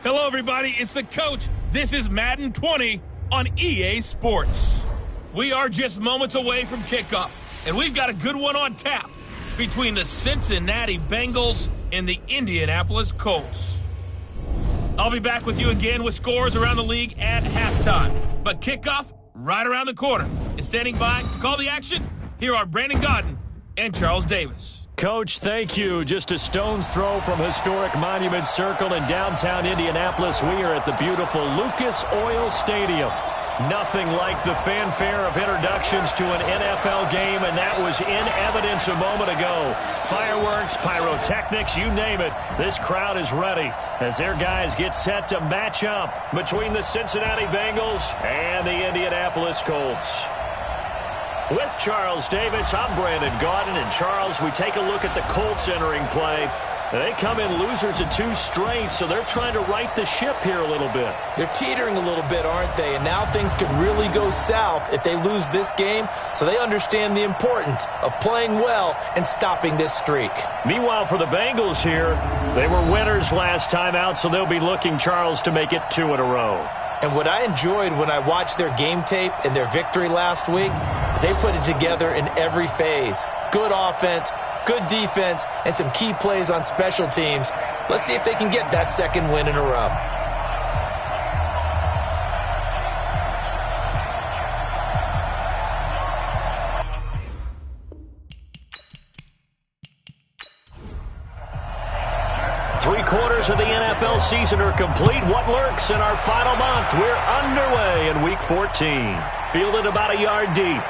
Hello, everybody. It's the coach. This is Madden 20 on EA Sports. We are just moments away from kickoff, and we've got a good one on tap between the Cincinnati Bengals and the Indianapolis Colts. I'll be back with you again with scores around the league at halftime. But kickoff right around the corner. And standing by to call the action, here are Brandon Godden and Charles Davis. Coach, thank you. Just a stone's throw from historic Monument Circle in downtown Indianapolis. We are at the beautiful Lucas Oil Stadium. Nothing like the fanfare of introductions to an NFL game, and that was in evidence a moment ago. Fireworks, pyrotechnics, you name it. This crowd is ready as their guys get set to match up between the Cincinnati Bengals and the Indianapolis Colts. With Charles Davis, I'm Brandon Godden. And Charles, we take a look at the Colts entering play. They come in losers of 2 straight, so they're trying to right the ship here a little bit. They're teetering a little bit, aren't they? And now things could really go south if they lose this game, so they understand the importance of playing well and stopping this streak. Meanwhile, for the Bengals here, they were winners last time out, so they'll be looking, Charles, to make it 2 in a row. And what I enjoyed when I watched their game tape and their victory last week is they put it together in every phase. Good offense, good defense, and some key plays on special teams. Let's see if they can get that second win in a row. Three-quarters of the NFL season are complete. What lurks in our final month? We're underway in Week 14. Fielded about a yard deep.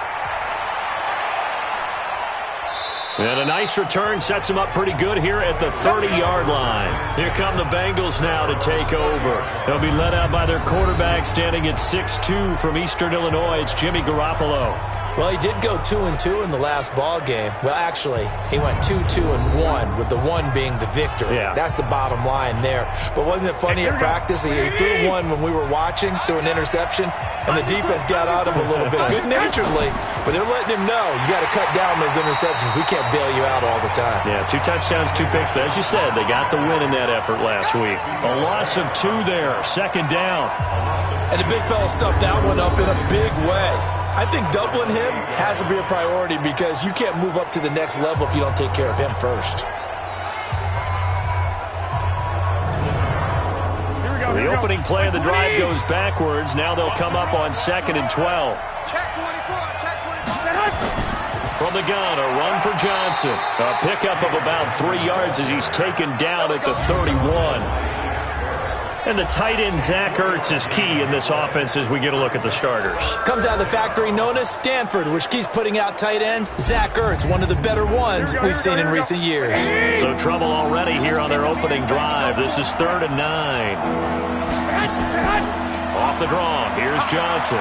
And a nice return sets them up pretty good here at the 30-yard line. Here come the Bengals now to take over. They'll be led out by their quarterback standing at 6'2" from Eastern Illinois. It's Jimmy Garoppolo. Well, he did go 2-2 in the last ball game. Well, actually, he went 2-2-1, with the 1 being the victory. Yeah. That's the bottom line there. But wasn't it funny at practice? He threw one when we were watching, threw an interception, and the defense got on him a little bit, good-naturedly. But they're letting him know, you got to cut down those interceptions. We can't bail you out all the time. Yeah, 2 touchdowns, 2 picks. But as you said, they got the win in that effort last week. A loss of 2 there, second down. And the big fella stuffed that one up in a big way. I think doubling him has to be a priority because you can't move up to the next level if you don't take care of him first. The opening play of the drive goes backwards. Now they'll come up on 2nd and 12. From the gun, a run for Johnson. A pickup of about 3 yards as he's taken down at the 31. And the tight end, Zach Ertz, is key in this offense as we get a look at the starters. Comes out of the factory known as Stanford, which keeps putting out tight ends. Zach Ertz, one of the better ones we've seen in recent years. So trouble already here on their opening drive. This is 3rd and 9. Off the draw, here's Johnson.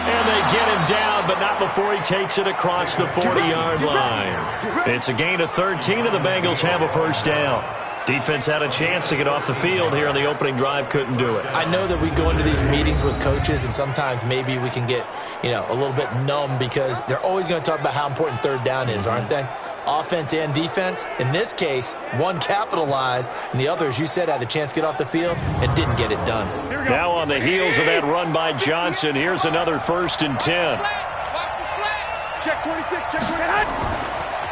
And they get him down, but not before he takes it across the 40-yard line. It's a gain of 13, and the Bengals have a first down. Defense had a chance to get off the field here on the opening drive, couldn't do it. I know that we go into these meetings with coaches, and sometimes maybe we can get, a little bit numb because they're always going to talk about how important 3rd down is, aren't they? Offense and defense. In this case, one capitalized, and the other, as you said, had a chance to get off the field and didn't get it done. Now on the heels of that run by Johnson, here's another 1st and 10. Check 26, check 26.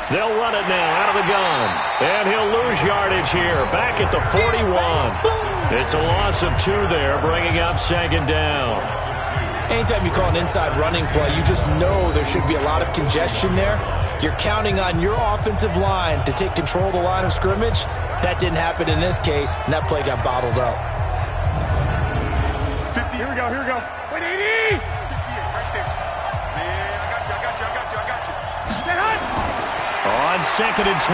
They'll run it now out of the gun. And he'll lose yardage here. Back at the 41. It's a loss of 2 there, bringing up 2nd down. Anytime you call an inside running play, you just know there should be a lot of congestion there. You're counting on your offensive line to take control of the line of scrimmage. That didn't happen in this case, and that play got bottled up. 50, here we go, here we go. Wait, 80! 58, right there. Man, I got you. Stay hot! On 2nd and 12,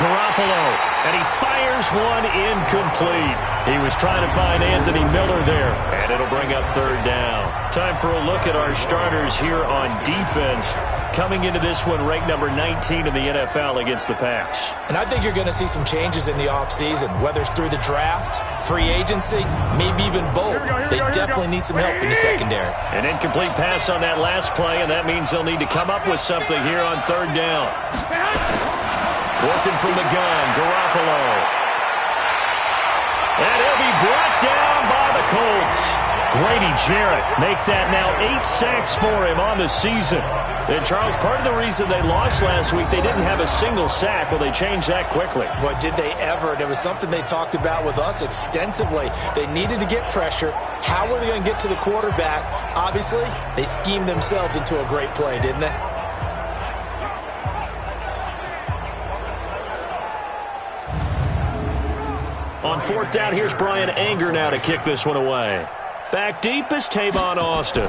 Garoppolo, and he fires one incomplete. He was trying to find Anthony Miller there, and it'll bring up 3rd down. Time for a look at our starters here on defense. Coming into this one, ranked number 19 in the NFL against the pass. And I think you're going to see some changes in the offseason, whether it's through the draft, free agency, maybe even both. They definitely need some help in the secondary. An incomplete pass on that last play, and that means they'll need to come up with something here on 3rd down. Working from the gun, Garoppolo. And he'll be brought down by the Colts. Grady Jarrett make that now 8 sacks for him on the season. And, Charles, part of the reason they lost last week, they didn't have a single sack. Well, they changed that quickly. But did they ever? And it was something they talked about with us extensively. They needed to get pressure. How were they going to get to the quarterback? Obviously, they schemed themselves into a great play, didn't they? On 4th down, here's Brian Anger now to kick this one away. Back deep is Tavon Austin.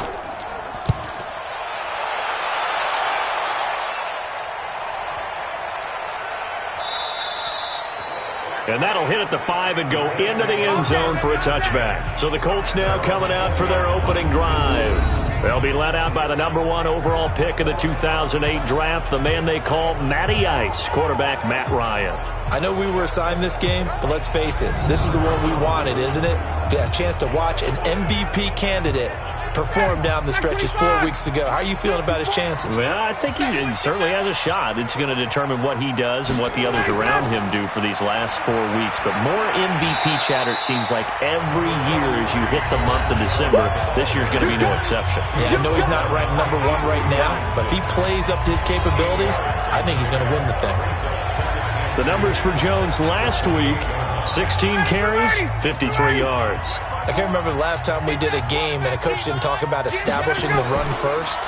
And that'll hit at the 5 and go into the end zone for a touchback. So the Colts now coming out for their opening drive. They'll be led out by the #1 overall pick of the 2008 draft, the man they call Matty Ice, quarterback Matt Ryan. I know we were assigned this game, but let's face it, this is the one we wanted, isn't it? Got a chance to watch an MVP candidate perform down the stretches 4 weeks ago. How are you feeling about his chances? Well, I think he certainly has a shot. It's going to determine what he does and what the others around him do for these last 4 weeks. But more MVP chatter, it seems like, every year as you hit the month of December. This year's going to be no exception. Yeah, I know he's not ranked #1 right now, but if he plays up to his capabilities, I think he's going to win the thing. The numbers for Jones last week, 16 carries, 53 yards. I can't remember the last time we did a game and a coach didn't talk about establishing the run first.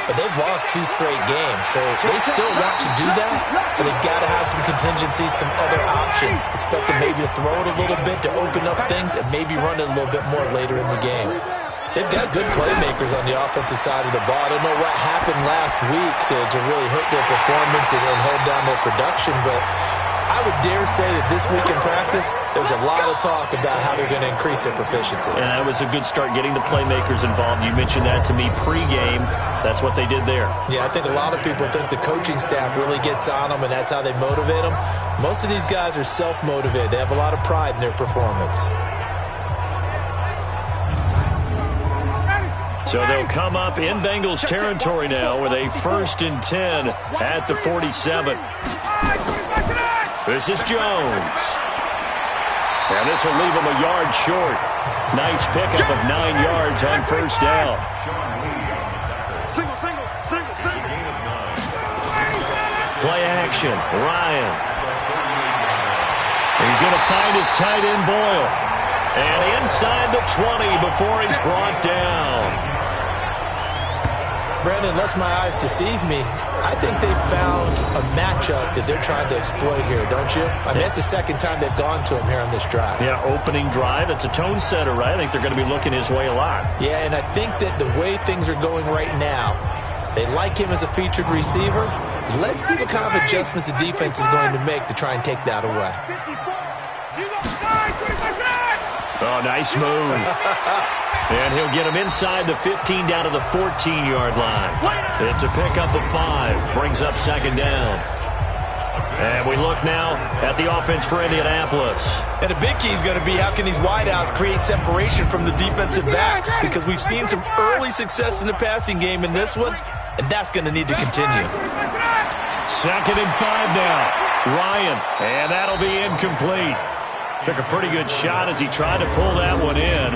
But they've lost 2 straight games, so they still want to do that, but they've got to have some contingencies, some other options. Expect them maybe to throw it a little bit to open up things and maybe run it a little bit more later in the game. They've got good playmakers on the offensive side of the ball. I don't know what happened last week to really hurt their performance and hold down their production, but I would dare say that this week in practice, there's a lot of talk about how they're going to increase their proficiency. And that was a good start, getting the playmakers involved. You mentioned that to me pregame. That's what they did there. Yeah, I think a lot of people think the coaching staff really gets on them, and that's how they motivate them. Most of these guys are self-motivated. They have a lot of pride in their performance. So they'll come up in Bengals territory now with a 1st and 10 at the 47. This is Jones. And this will leave him a yard short. Nice pickup of 9 yards on 1st down. Single. Play action. Ryan. He's going to find his tight end Boyle. And inside the 20 before he's brought down. Brandon, unless my eyes deceive me, I think they found a matchup that they're trying to exploit here, don't you? I mean, it's the second time they've gone to him here on this drive. Yeah, opening drive. It's a tone setter, right? I think they're going to be looking his way a lot. Yeah, and I think that the way things are going right now, they like him as a featured receiver. Let's see what kind of adjustments the defense is going to make to try and take that away. Oh, nice move. And he'll get him inside the 15 down to the 14-yard line. It's a pickup of 5. Brings up 2nd down. And we look now at the offense for Indianapolis. And a big key is going to be how can these wideouts create separation from the defensive backs? Because we've seen some early success in the passing game in this one, and that's going to need to continue. 2nd and 5 now. Ryan, and that'll be incomplete. Took a pretty good shot as he tried to pull that one in.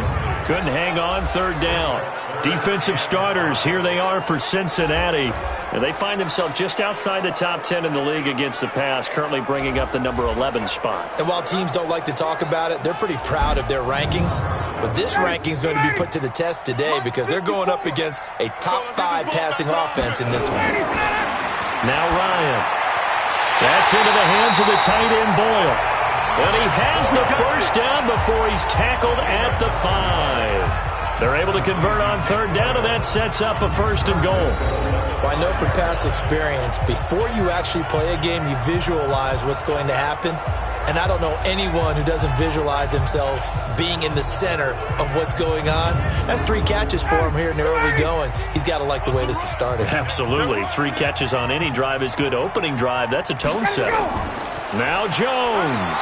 Couldn't hang on 3rd down. Defensive starters, here they are for Cincinnati. And they find themselves just outside the top 10 in the league against the pass, currently bringing up the number 11 spot. And while teams don't like to talk about it, they're pretty proud of their rankings. But this ranking is going to be put to the test today because they're going up against a top 5 passing offense in this one. Now Ryan. That's into the hands of the tight end Boyle. And he has the 1st down before he's tackled at the 5. They're able to convert on 3rd down, and that sets up a 1st and goal. Well, I know from past experience, before you actually play a game, you visualize what's going to happen. And I don't know anyone who doesn't visualize themselves being in the center of what's going on. That's 3 catches for him here in the early going. He's got to like the way this is started. Absolutely. 3 catches on any drive is good. Opening drive, that's a tone setter. Now Jones.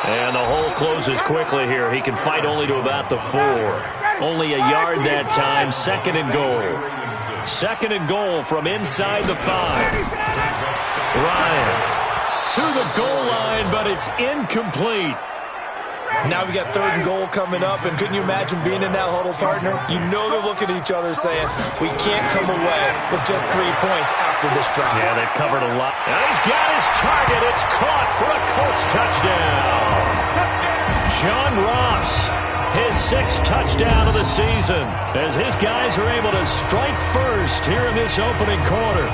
And the hole closes quickly here. He can fight only to about the 4. Only a yard that time. 2nd and goal. 2nd and goal from inside the 5. Ryan to the goal line, but it's incomplete. Now we got 3rd and goal coming up, and couldn't you imagine being in that huddle, partner? You know they're looking at each other saying, we can't come away with just 3 points after this drive. Yeah, they've covered a lot. And he's got his target. It's caught for a Colts touchdown. John Ross, his 6th touchdown of the season, as his guys are able to strike first here in this opening quarter.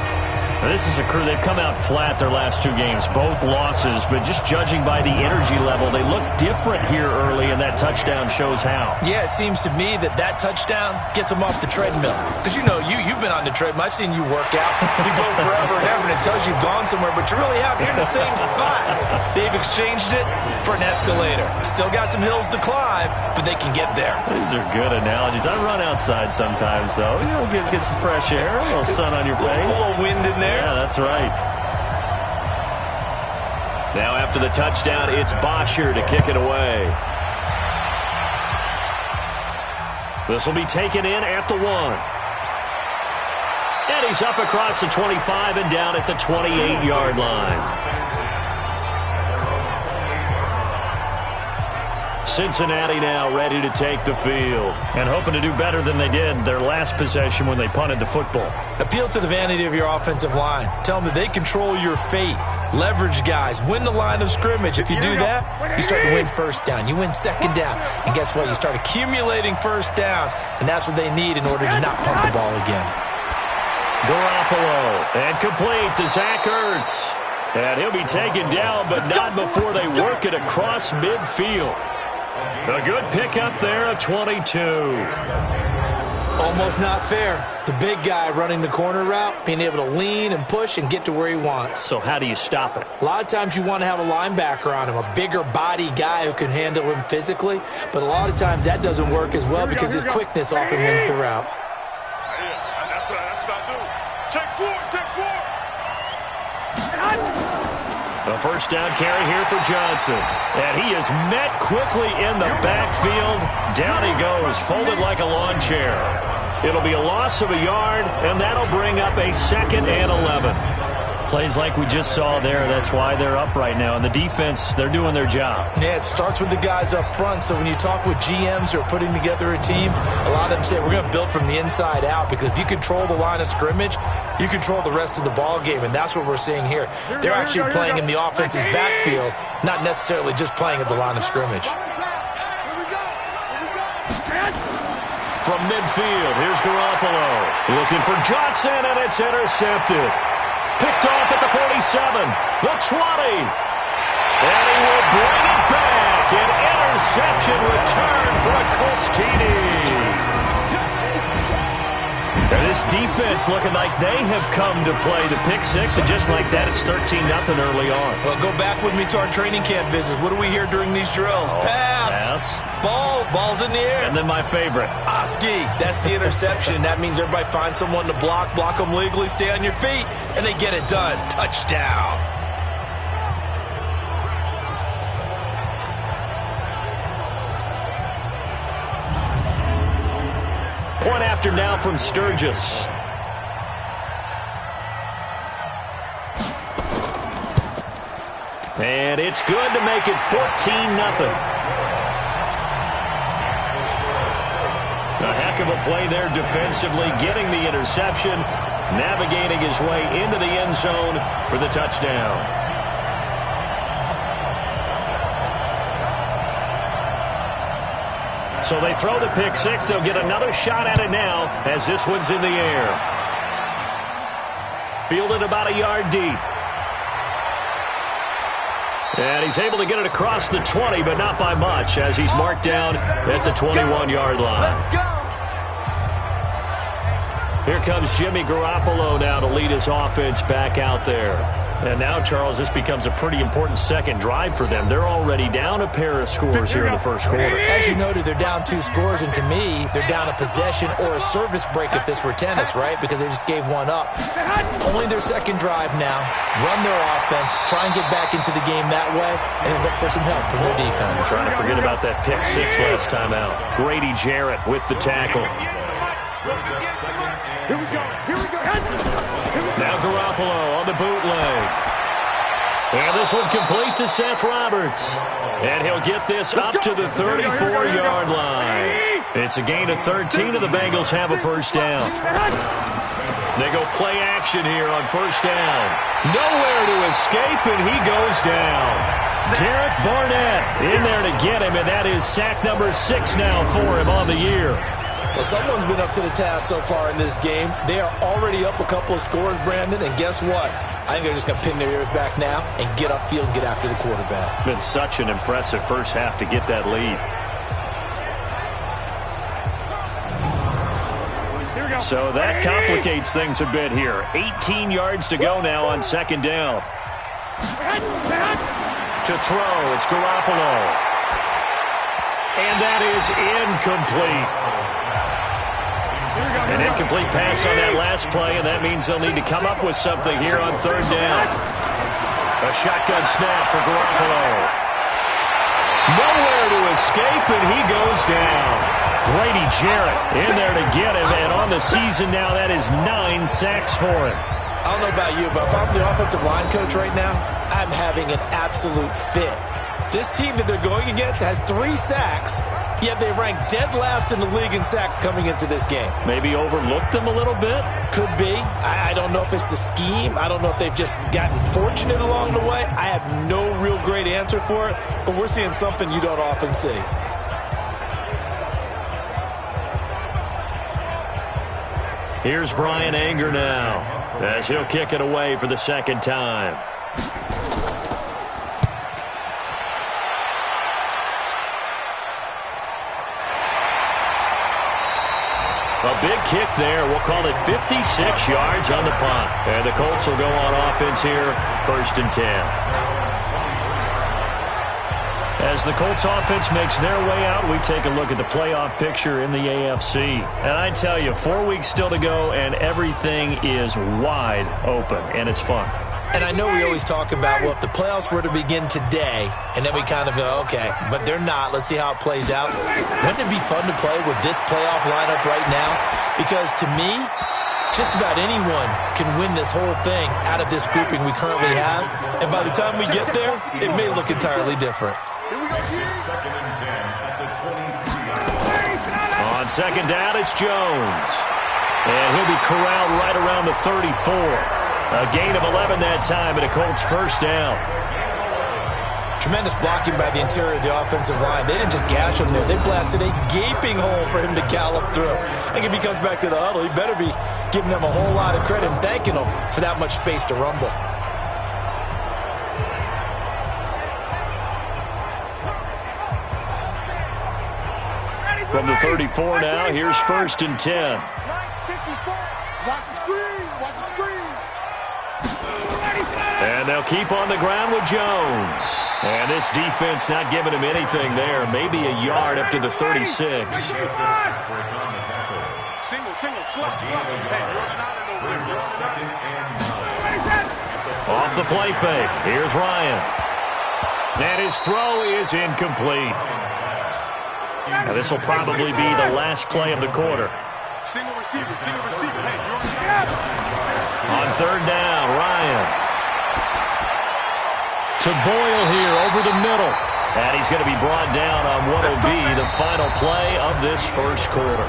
This is a crew, they've come out flat their last 2 games, both losses, but just judging by the energy level, they look different here early, and that touchdown shows how. Yeah, it seems to me that touchdown gets them off the treadmill. Because, you know, you've been on the treadmill. I've seen you work out. You go forever and ever, and it tells you you've gone somewhere, but you really haven't. You're in the same spot. They've exchanged it for an escalator. Still got some hills to climb, but they can get there. These are good analogies. I run outside sometimes, though. You know, get some fresh air, a little sun on your face. A little wind in there. Yeah, that's right. Now after the touchdown, it's Bosher to kick it away. This will be taken in at the 1. And he's up across the 25 and down at the 28-yard line. Cincinnati now ready to take the field and hoping to do better than they did their last possession when they punted the football. Appeal to the vanity of your offensive line. Tell them that they control your fate. Leverage guys. Win the line of scrimmage. If you do that, you start to win 1st down. You win 2nd down. And guess what? You start accumulating 1st downs. And that's what they need in order to not punt the ball again. Garoppolo. And complete to Zach Ertz. And he'll be taken down, but not before they work it across midfield. A good pickup there of 22. Almost not fair. The big guy running the corner route, being able to lean and push and get to where he wants. So how do you stop it? A lot of times you want to have a linebacker on him, a bigger body guy who can handle him physically. But a lot of times that doesn't work as well because his quickness often wins the route. That's what I do. Take 4. A 1st down carry here for Johnson. And he is met quickly in the backfield. Down he goes, folded like a lawn chair. It'll be a loss of a yard, and that'll bring up a 2nd and 11. Plays like we just saw there. That's why they're up right now. And the defense, they're doing their job. Yeah, it starts with the guys up front. So when you talk with GMs who are putting together a team, a lot of them say we're going to build from the inside out, because if you control the line of scrimmage, you control the rest of the ball game, and that's what we're seeing here. They're actually playing in the offense's backfield, not necessarily just playing at the line of scrimmage. From midfield, here's Garoppolo. Looking for Johnson, and it's intercepted. Picked off at the 47, the 20. And he will bring it back. An interception return for a Colts TD. And this defense looking like they have come to play the pick 6, and just like that, it's 13-0 early on. Well, go back with me to our training camp visits. What do we hear during these drills? Pass. Ball's in the air. And then my favorite. Oski. That's the interception. That means everybody finds someone to block them legally, stay on your feet, and they get it done. Touchdown. Point after now from Sturgis. And it's good to make it 14-0. A heck of a play there defensively, getting the interception, navigating his way into the end zone for the touchdown. So they throw the pick 6. They'll get another shot at it now as this one's in the air. Fielded about a yard deep. And he's able to get it across the 20, but not by much, as he's marked down at the 21-yard line. Here comes Jimmy Garoppolo now to lead his offense back out there. And now, Charles, this becomes a pretty important second drive for them. They're already down a pair of scores here in the first quarter. As you noted, they're down 2 scores, and to me, they're down a possession or a service break if this were tennis, right? Because they just gave one up. Only their second drive now. Run their offense, try and get back into the game that way, and then look for some help from their defense. Trying to forget about that pick 6 last time out. Grady Jarrett with the tackle. Here we go. Now Garoppolo on the bootleg. And this one complete to Seth Roberts. And he'll get this up to the 34-yard line. It's a gain of 13, and the Bengals have a first down. They go play action here on first down. Nowhere to escape, and he goes down. Derek Barnett in there to get him, and that is sack number 6 now for him on the year. Well, someone's been up to the task so far in this game. They are already up a couple of scores, Brandon, and guess what? I think they're just going to pin their ears back now and get upfield and get after the quarterback. Been such an impressive first half to get that lead. So that complicates things a bit here. 18 yards to go now on second down. To throw, it's Garoppolo. And that is incomplete. An incomplete pass on that last play, and that means they'll need to come up with something here on third down. A shotgun snap for Garoppolo. Nowhere to escape, and he goes down. Grady Jarrett in there to get him, and on the season now, that is 9 sacks for him. I don't know about you, but if I'm the offensive line coach right now, I'm having an absolute fit. This team that they're going against has 3 sacks, yet they rank dead last in the league in sacks coming into this game. Maybe overlooked them a little bit? Could be. I don't know if it's the scheme. I don't know if they've just gotten fortunate along the way. I have no real great answer for it, but we're seeing something you don't often see. Here's Brian Anger now, as he'll kick it away for the second time. A big kick there. We'll call it 56 yards on the punt. And the Colts will go on offense here, 1st and 10. As the Colts offense makes their way out, we take a look at the playoff picture in the AFC. And I tell you, 4 weeks still to go, and everything is wide open, and it's fun. And I know we always talk about, well, if the playoffs were to begin today, and then we kind of go, okay, but they're not. Let's see how it plays out. Wouldn't it be fun to play with this playoff lineup right now? Because to me, just about anyone can win this whole thing out of this grouping we currently have. And by the time we get there, it may look entirely different. On second down, it's Jones. And he'll be corralled right around the 34. A gain of 11 that time, and a Colts first down. Tremendous blocking by the interior of the offensive line. They didn't just gash him there. They blasted a gaping hole for him to gallop through. I think if he comes back to the huddle, he better be giving them a whole lot of credit and thanking them for that much space to rumble. From the 34 now, here's 1st and 10. Watch the screen. Watch the screen. And they'll keep on the ground with Jones. And this defense not giving him anything there. Maybe a yard up to the 36. Single, slap. Hey, you're not over there. Off the play fake. Here's Ryan. And his throw is incomplete. Now this will probably be the last play of the quarter. Single receiver. Hey, On third down, Ryan. To Boyle here over the middle. And he's going to be brought down on what will be the final play of this first quarter.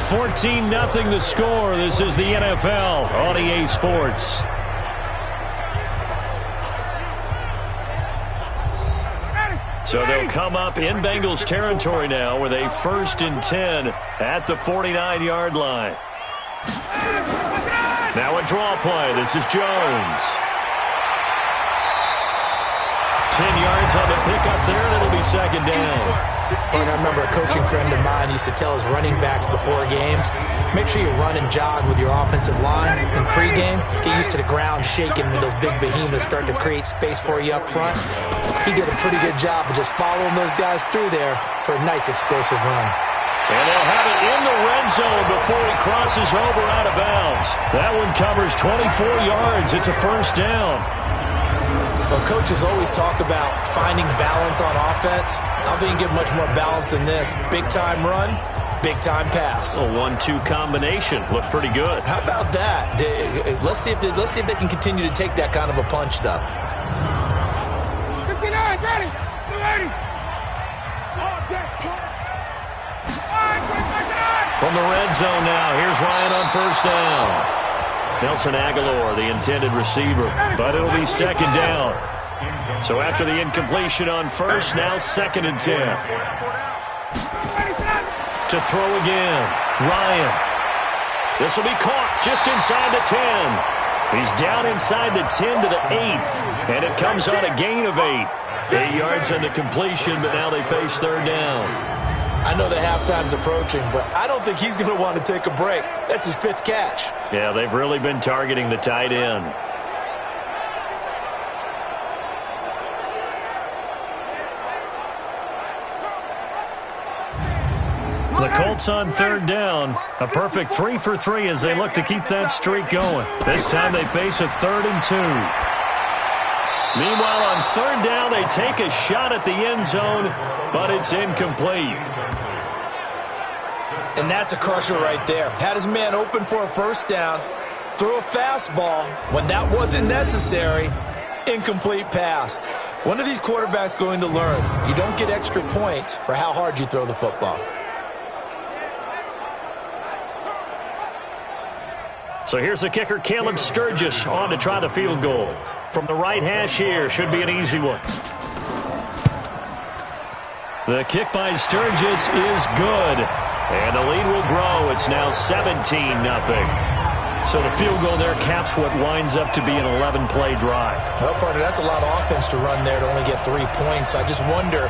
14-0 the score. This is the NFL on EA Sports. So they'll come up in Bengals territory now with a 1st and 10 at the 49-yard line. Now a draw play. This is Jones. 10 yards on the pickup there, and it'll be second down. And I remember a coaching friend of mine used to tell his running backs before games, make sure you run and jog with your offensive line in pregame. Get used to the ground shaking when those big behemoths start to create space for you up front. He did a pretty good job of just following those guys through there for a nice explosive run. And they'll have it in the red zone before he crosses over out of bounds. That one covers 24 yards. It's a first down. Well, coaches always talk about finding balance on offense. I don't think you get much more balance than this. Big-time run, big-time pass. A 1-2 combination. Looked pretty good. How about that? Let's see if they can continue to take that kind of a punch, though. From the red zone now, here's Ryan on first down. Nelson Aguilar, the intended receiver, but it'll be second down. So after the incompletion on first, now 2nd and 10. To throw again, Ryan. This will be caught just inside the 10. He's down inside the 10 to the 8, and it comes on a gain of 8. 8 yards on the completion, but now they face third down. I know the halftime's approaching, but I don't think he's going to want to take a break. That's his 5th catch. Yeah, they've really been targeting the tight end. The Colts on third down. A perfect 3 for 3 as they look to keep that streak going. This time they face a 3rd and 2. Meanwhile, on third down, they take a shot at the end zone, but it's incomplete. And that's a crusher right there. Had his man open for a first down, threw a fastball when that wasn't necessary, incomplete pass. When are these quarterbacks going to learn? You don't get extra points for how hard you throw the football. So here's the kicker, Caleb Sturgis, on to try the field goal. From the right hash here, should be an easy one. The kick by Sturgis is good. And the lead will grow. It's now 17-0. So the field goal there caps what winds up to be an 11-play drive. Well, partner, that's a lot of offense to run there to only get 3 points. So I just wonder,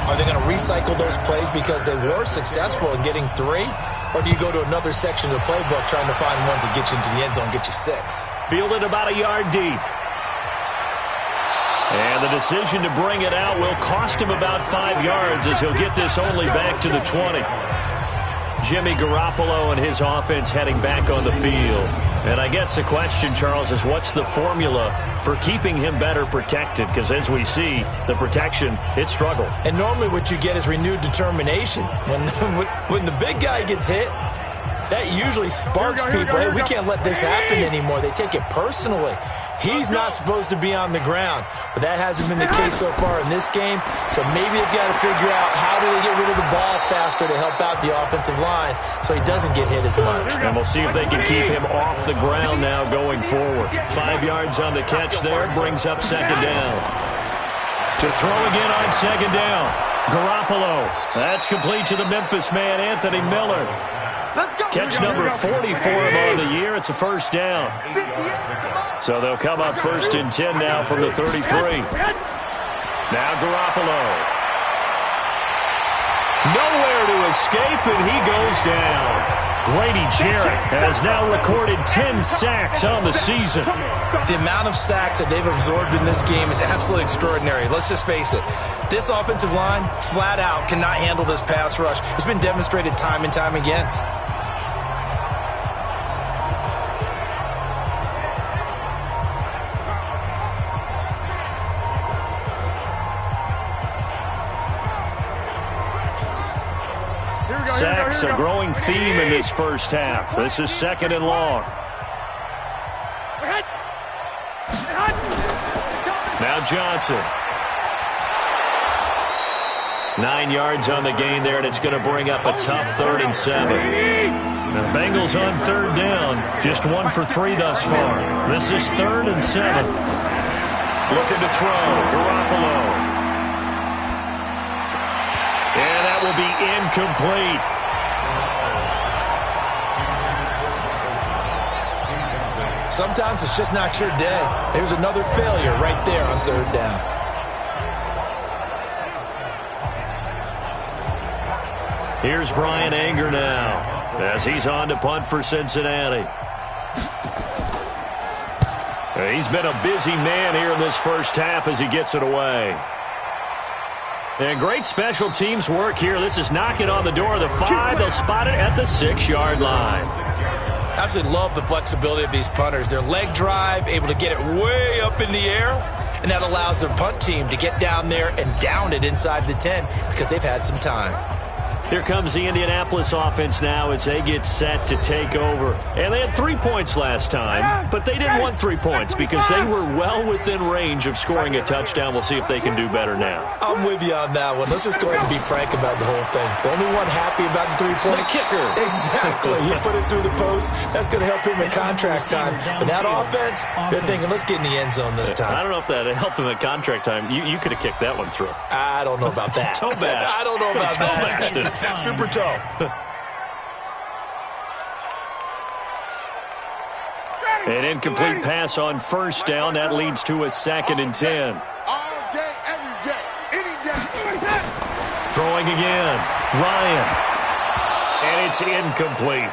are they going to recycle those plays because they were successful in getting 3? Or do you go to another section of the playbook trying to find ones that get you into the end zone, get you 6? Fielded about a yard deep. And the decision to bring it out will cost him about 5 yards as he'll get this only back to the 20. Jimmy Garoppolo and his offense heading back on the field. And I guess the question, Charles, is what's the formula for keeping him better protected? Because as we see, the protection, it struggled. And normally what you get is renewed determination. When the big guy gets hit, that usually sparks people. Hey, we can't let this happen anymore. They take it personally. He's not supposed to be on the ground, but that hasn't been the case so far in this game. So maybe they've got to figure out how do they get rid of the ball faster to help out the offensive line so he doesn't get hit as much. And we'll see if they can keep him off the ground now going forward. 5 yards on the catch there, brings up second down. To throw again on second down. Garoppolo. That's complete to the Memphis man, Anthony Miller. Catch number 40 for him on the year. It's a first down. So they'll come up 1st and 10 now from the 33. Now Garoppolo. Nowhere to escape, and he goes down. Grady Jarrett has now recorded 10 sacks on the season. The amount of sacks that they've absorbed in this game is absolutely extraordinary. Let's just face it. This offensive line, flat out, cannot handle this pass rush. It's been demonstrated time and time again. Sacks, a growing theme in this first half. This is 2nd and long. Now Johnson. 9 yards on the gain there, and it's going to bring up a tough 3rd and 7. Now Bengals on third down. Just 1 for 3 thus far. This is 3rd and 7. Looking to throw. Garoppolo. And that will be incomplete. Sometimes it's just not your day. There's another failure right there on third down. Here's Brian Anger now as he's on to punt for Cincinnati. He's been a busy man here in this first half as he gets it away. And great special teams work here. This is knocking on the door of the 5. They'll spot it at the 6-yard line. Absolutely love the flexibility of these punters. Their leg drive, able to get it way up in the air, and that allows their punt team to get down there and down it inside the 10 because they've had some time. Here comes the Indianapolis offense now as they get set to take over. And they had 3 points last time, but they didn't want 3 points because they were well within range of scoring a touchdown. We'll see if they can do better now. I'm with you on that one. Let's just go ahead and be frank about the whole thing. The only one happy about the three-point kicker. Exactly. He put it through the post. That's going to help him in contract time. But that offense, they're thinking, let's get in the end zone this time. I don't know if that helped him at contract time. You could have kicked that one through. I don't know about that. Toe bash. I don't know about Toe that. bash. Super toe. An incomplete pass on first down. That leads to a 2nd and 10. All day, every day, any day. Throwing again. Ryan. And it's incomplete.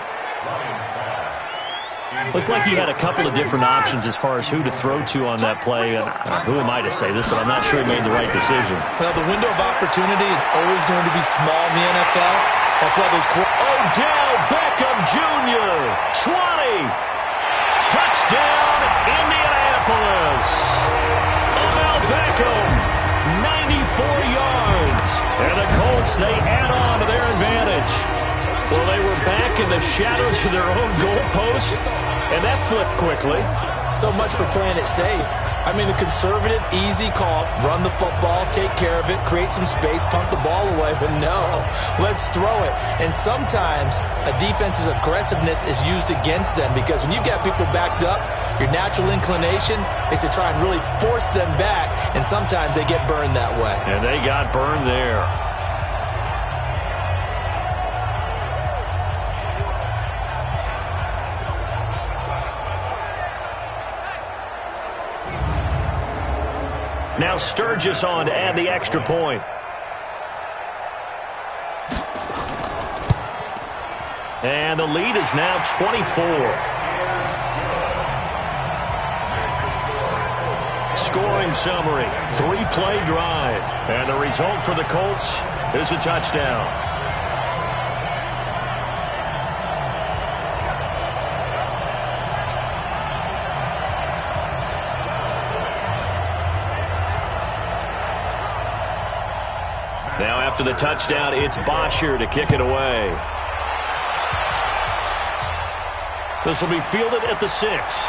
Looked like he had a couple of different options as far as who to throw to on that play. And who am I to say this, but I'm not sure he made the right decision. Well, the window of opportunity is always going to be small in the NFL. That's why those... Odell Beckham Jr. 20. Touchdown, Indianapolis. Odell Beckham, 94 yards. And the Colts, they add on to their advantage. Well, they were back in the shadows of their own goalpost, and that flipped quickly. So much for playing it safe. I mean, the conservative, easy call, run the football, take care of it, create some space, punt the ball away. But no, let's throw it. And sometimes a defense's aggressiveness is used against them because when you get people backed up, your natural inclination is to try and really force them back, and sometimes they get burned that way. And they got burned there. Now Sturgis on to add the extra point. And the lead is now 24. Scoring summary, 3-play drive. And the result for the Colts is a touchdown. Now after the touchdown, it's Bosher to kick it away. This will be fielded at the 6.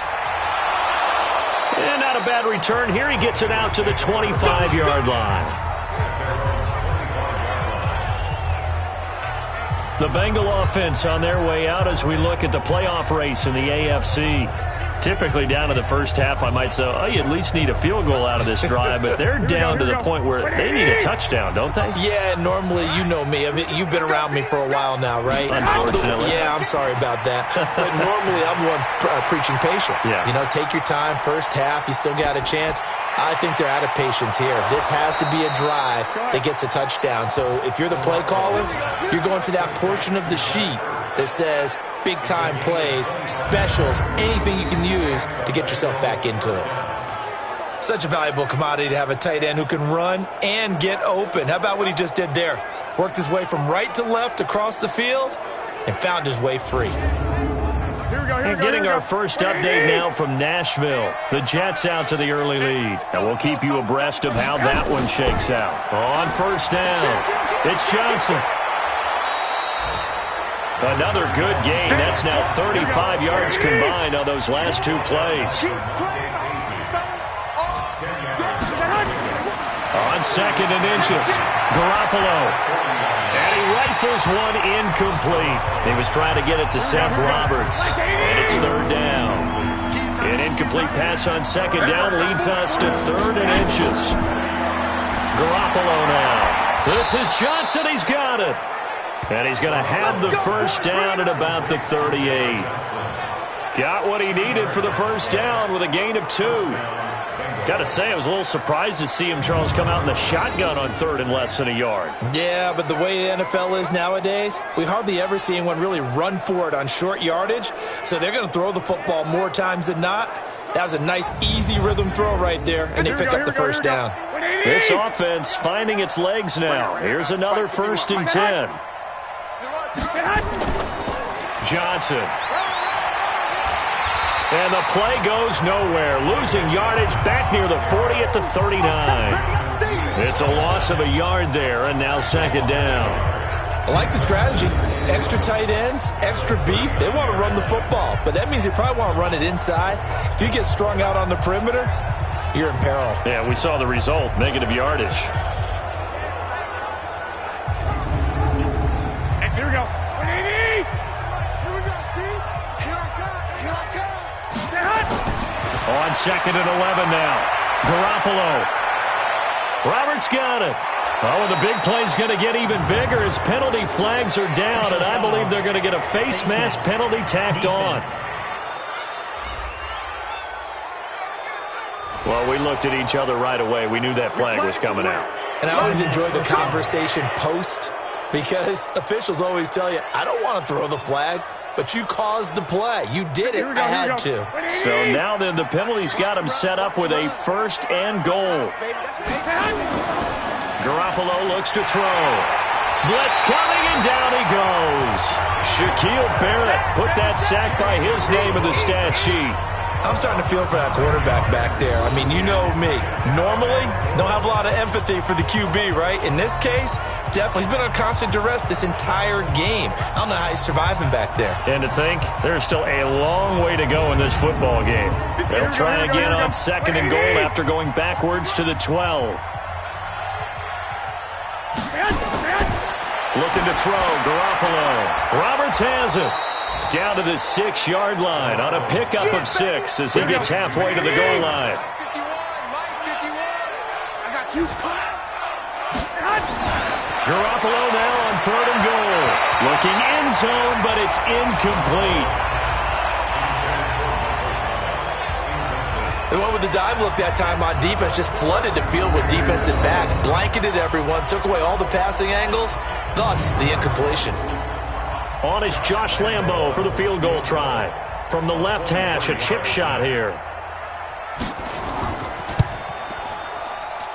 And not a bad return here. He gets it out to the 25-yard line. The Bengal offense on their way out as we look at the playoff race in the AFC. Typically down to the first half, I might say, oh, you at least need a field goal out of this drive, but they're down to the point where they need a touchdown, don't they? Yeah, normally, you know me. I mean, you've been around me for a while now, right? Unfortunately. Yeah, I'm sorry about that. But normally, I'm the one preaching patience. Yeah. You know, take your time, first half, you still got a chance. I think they're out of patience here. This has to be a drive that gets a touchdown. So if you're the play caller, you're going to that portion of the sheet that says big-time plays, specials, anything you can use to get yourself back into it. Such a valuable commodity to have a tight end who can run and get open. How about what he just did there? Worked his way from right to left across the field and found his way free. And getting our first update now from Nashville. The Jets out to the early lead. And we'll keep you abreast of how that one shakes out. On first down, it's Johnson. Another good gain. That's now 35 yards combined on those last 2 plays. On 2nd and inches, Garoppolo. And he rifles one incomplete. He was trying to get it to Seth Roberts. And it's 3rd down. An incomplete pass on 2nd down leads us to 3rd and inches. Garoppolo now. This is Johnson. He's got it. And he's going to have the first down at about the 38. Got what he needed for the first down with a gain of 2. Got to say, I was a little surprised to see him, Charles, come out in the shotgun on 3rd and less than a yard. Yeah, but the way the NFL is nowadays, we hardly ever see anyone really run for it on short yardage. So they're going to throw the football more times than not. That was a nice, easy rhythm throw right there, and they pick up the first down. This offense finding its legs now. Here's another 1st and 10. Johnson. And the play goes nowhere. Losing yardage back near the 40 at the 39. It's a loss of a yard there, and now 2nd down. I like the strategy. Extra tight ends, extra beef. They want to run the football, but that means they probably want to run it inside. If you get strung out on the perimeter, you're in peril. Yeah, we saw the result, negative yardage. And here we go. 180. Here we go, team. Here I come. On 2nd and 11 now. Garoppolo. Roberts got it. Oh, and the big play's going to get even bigger as penalty flags are down, and I believe they're going to get a face mask penalty tacked on. Well, we looked at each other right away. We knew that flag was coming out. And I always enjoy the conversation post because officials always tell you, I don't want to throw the flag, but you caused the play. You did it. I had to. So now then the penalty's got him set up with a 1st and goal. Garoppolo looks to throw. Blitz coming, and down he goes. Shaquille Barrett put that sack by his name in the stat sheet. I'm starting to feel for that quarterback back there. I mean, you know me. Normally, don't have a lot of empathy for the QB, right? In this case, definitely. He's been on constant duress this entire game. I don't know how he's surviving back there. And to think, there's still a long way to go in this football game. They'll try again on 2nd and goal after going backwards to the 12. Looking to throw, Garoppolo. Roberts has it. Down to the 6-yard line on a pickup of 6 as he gets halfway to the goal line. Garoppolo now on 3rd and goal. Looking end zone, but it's incomplete. They went with the dive look that time on defense, just flooded the field with defensive backs, blanketed everyone, took away all the passing angles, thus the incompletion. On is Josh Lambo for the field goal try. From the left hash, a chip shot here.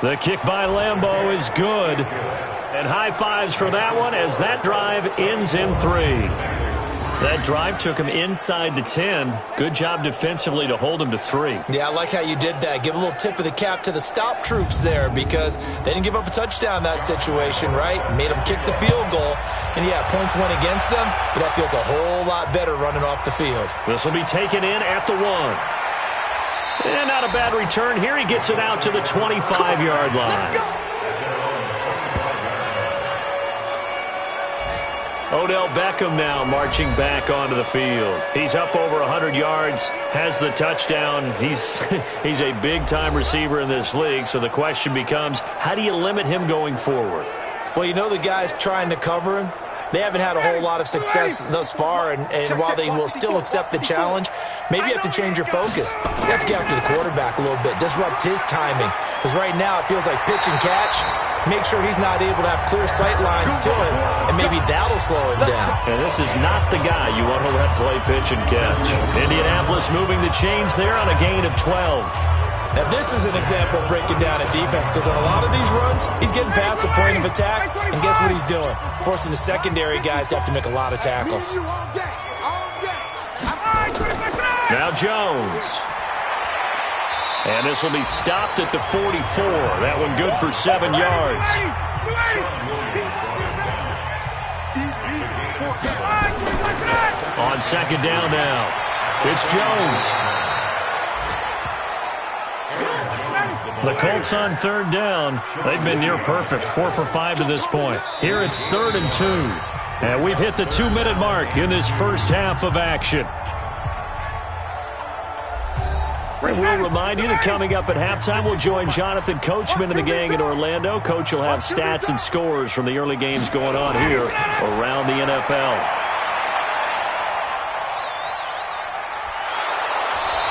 The kick by Lambo is good. And high fives for that one as that drive ends in 3. That drive took him inside the 10. Good job defensively to hold him to 3. Yeah, I like how you did that. Give a little tip of the cap to the stop troops there because they didn't give up a touchdown in that situation, right? Made them kick the field goal. And, yeah, points went against them, but that feels a whole lot better running off the field. This will be taken in at the 1. And not a bad return here. He gets it out to the 25-yard line. Odell Beckham now marching back onto the field. He's up over 100 yards, has the touchdown. He's a big-time receiver in this league, so the question becomes, how do you limit him going forward? Well, you know the guys trying to cover him. They haven't had a whole lot of success thus far, and while they will still accept the challenge, maybe you have to change your focus. You have to get after the quarterback a little bit, disrupt his timing. Because right now it feels like pitch and catch. Make sure he's not able to have clear sight lines to him, and maybe that'll slow him down. And this is not the guy you want to let play pitch and catch. Indianapolis moving the chains there on a gain of 12. Now, this is an example of breaking down a defense because on a lot of these runs, he's getting past the point of attack, and guess what he's doing? Forcing the secondary guys to have to make a lot of tackles. Now Jones. And this will be stopped at the 44. That one good for 7 yards. On 2nd down now, it's Jones. The Colts on 3rd down. They've been near perfect, 4 for 5 to this point. Here it's 3rd and 2. And we've hit the 2-minute mark in this first half of action. We'll remind you that coming up at halftime, we'll join Jonathan Coachman and the gang in Orlando. Coach will have stats and scores from the early games going on here around the NFL.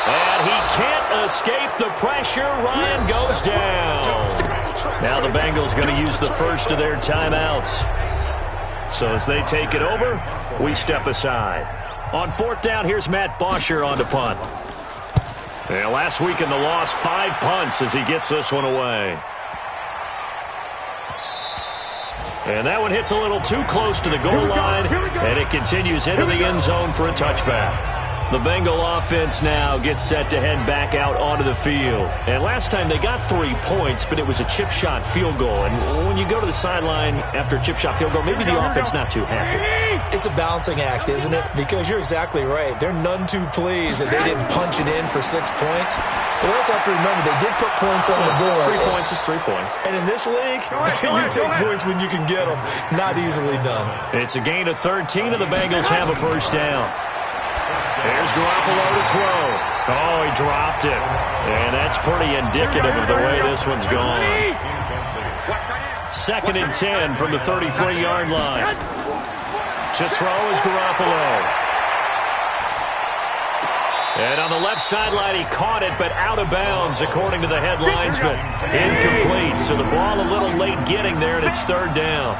And he can't escape the pressure. Ryan goes down. Now the Bengals going to use the first of their timeouts. So as they take it over, we step aside. On 4th down, here's Matt Bosher on to punt. And last week in the loss, 5 punts as he gets this one away. And that one hits a little too close to the goal line, and it continues into the end zone for a touchback. The Bengal offense now gets set to head back out onto the field. And last time they got 3 points, but it was a chip shot field goal. And when you go to the sideline after a chip shot field goal, maybe the offense not too happy. It's a balancing act, isn't it? Because you're exactly right. They're none too pleased that they didn't punch it in for 6 points. But also have to remember, they did put points on the board. 3 points is 3 points. And in this league, you take points when you can get them. Not easily done. It's a gain of 13, and the Bengals have a first down. Here's Garoppolo to throw. Oh, he dropped it. And that's pretty indicative of the way this one's gone. 2nd and 10 from the 33-yard line. To throw is Garoppolo. And on the left sideline, he caught it, but out of bounds, according to the head linesman. Incomplete. So the ball a little late getting there, and it's 3rd down.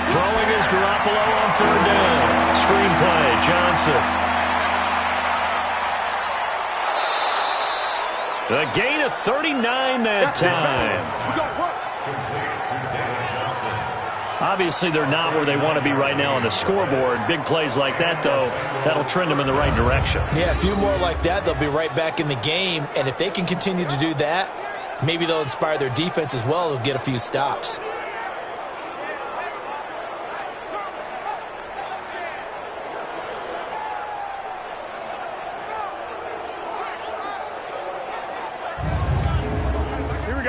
Throwing is Garoppolo on 3rd down. Screenplay, Johnson. A gain of 39 that time. Obviously, they're not where they want to be right now on the scoreboard. Big plays like that, though, that'll trend them in the right direction. Yeah, a few more like that, they'll be right back in the game. And if they can continue to do that, maybe they'll inspire their defense as well. They'll get a few stops.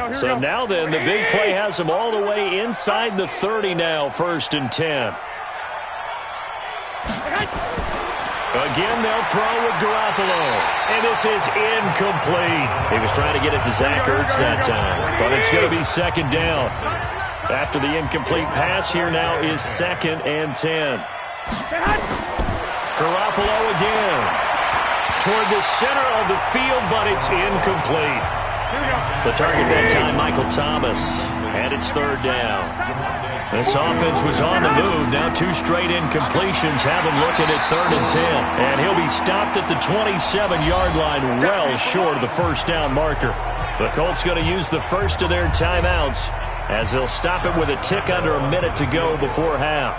So now then, the big play has them all the way inside the 30 now, 1st and 10. Again, they'll throw with Garoppolo. And this is incomplete. He was trying to get it to Zach Ertz that time. But it's going to be 2nd down. After the incomplete pass, here now is 2nd and 10. Garoppolo again. Toward the center of the field, but it's incomplete. The target that time, Michael Thomas. And it's 3rd down. This offense was on the move. Now 2 straight incompletions have him looking at 3rd and 10. And he'll be stopped at the 27-yard line, well short of the 1st down marker. The Colts going to use the first of their timeouts as they'll stop it with a tick under a minute to go before half.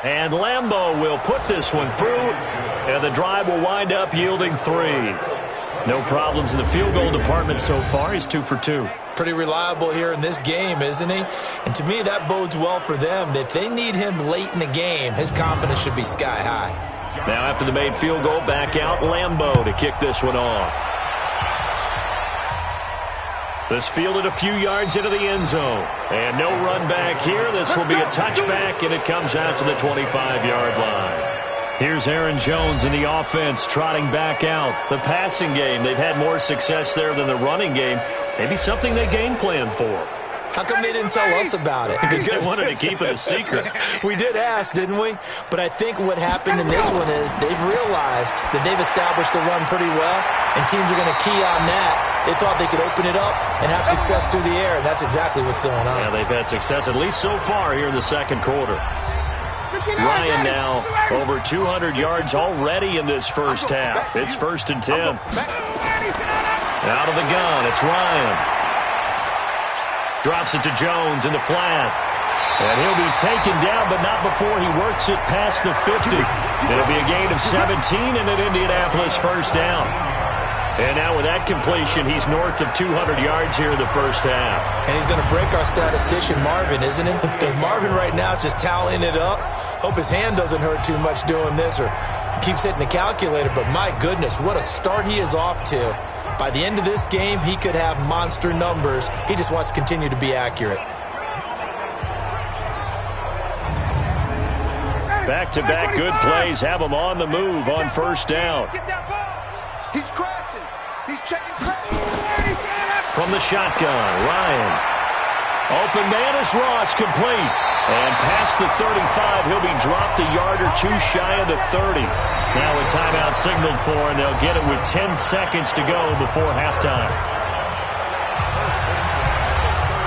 And Lambeau will put this one through, and the drive will wind up yielding 3. No problems in the field goal department so far. He's 2 for 2. Pretty reliable here in this game, isn't he? And to me, that bodes well for them. If they need him late in the game, his confidence should be sky high. Now after the made field goal, back out Lambeau to kick this one off. This fielded a few yards into the end zone. And no run back here. This will be a touchback, and it comes out to the 25-yard line. Here's Aaron Jones in the offense trotting back out. The passing game, they've had more success there than the running game. Maybe something they game plan for. How come they didn't tell us about it? Because they wanted to keep it a secret. We did ask, didn't we? But I think what happened in this one is they've realized that they've established the run pretty well, and teams are going to key on that. They thought they could open it up and have success through the air, and that's exactly what's going on. Yeah, they've had success, at least so far here in the 2nd quarter. Ryan now over 200 yards already in this first half. It's 1st and 10. Out of the gun, it's Ryan. Drops it to Jones in the flat. And he'll be taken down, but not before he works it past the 50. It'll be a gain of 17 and an Indianapolis first down. And now with that completion, he's north of 200 yards here in the first half. And he's going to break our statistician Marvin, isn't it? Because Marvin right now is just tallying it up. Hope his hand doesn't hurt too much doing this, or he keeps hitting the calculator. But my goodness, what a start he is off to. By the end of this game, he could have monster numbers. He just wants to continue to be accurate. Back-to-back good plays have him on the move on first down. He's crashing. He's checking crash. From the shotgun, Ryan. Open man is Ross, complete. And past the 35, he'll be dropped a yard or 2 shy of the 30. Now a timeout signaled for, and they'll get it with 10 seconds to go before halftime.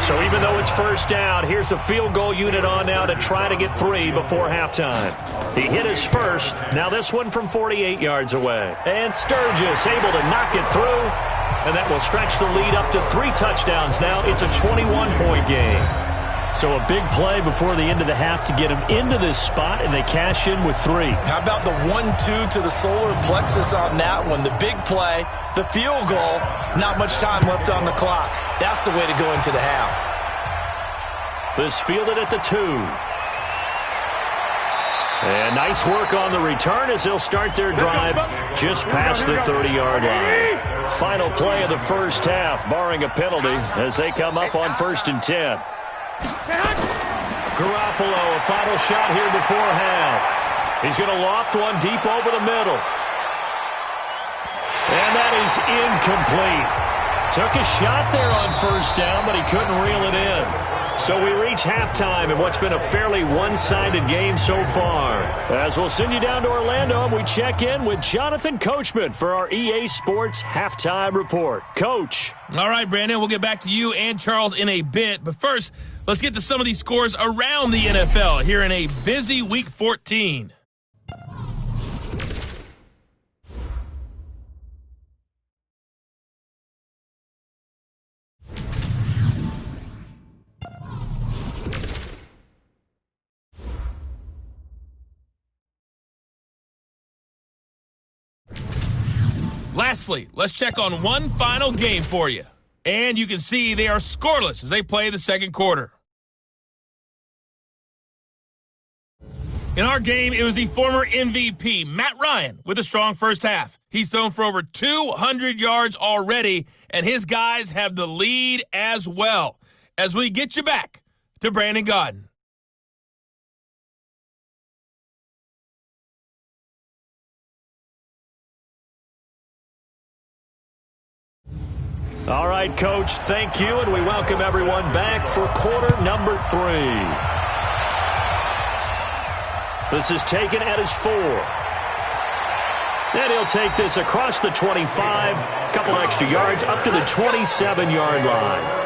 So even though it's first down, here's the field goal unit on now to try to get 3 before halftime. He hit his first. Now this one from 48 yards away. And Sturgis able to knock it through. And that will stretch the lead up to 3 touchdowns now. It's a 21-point game. So a big play before the end of the half to get them into this spot, and they cash in with 3. How about the 1-2 to the solar plexus on that one? The big play, the field goal, not much time left on the clock. That's the way to go into the half. This fielded at the 2. And nice work on the return as they'll start their drive just past the 30-yard line. Final play of the first half, barring a penalty, as they come up on 1st and 10. Garoppolo, a final shot here before half. He's going to loft one deep over the middle. And that is incomplete. Took a shot there on 1st down, but he couldn't reel it in. So we reach halftime in what's been a fairly one-sided game so far. As we'll send you down to Orlando, and we check in with Jonathan Coachman for our EA Sports Halftime Report. Coach. All right, Brandon, we'll get back to you and Charles in a bit. But first, let's get to some of these scores around the NFL here in a busy Week 14. Lastly, let's check on one final game for you. And you can see they are scoreless as they play the second quarter. In our game, it was the former MVP, Matt Ryan, with a strong first half. He's thrown for over 200 yards already, and his guys have the lead as well. As we get you back to Brandon Gaudin. All right, Coach, thank you, and we welcome everyone back for quarter number 3. This is taken at his 4. And he'll take this across the 25, a couple extra yards, up to the 27-yard line.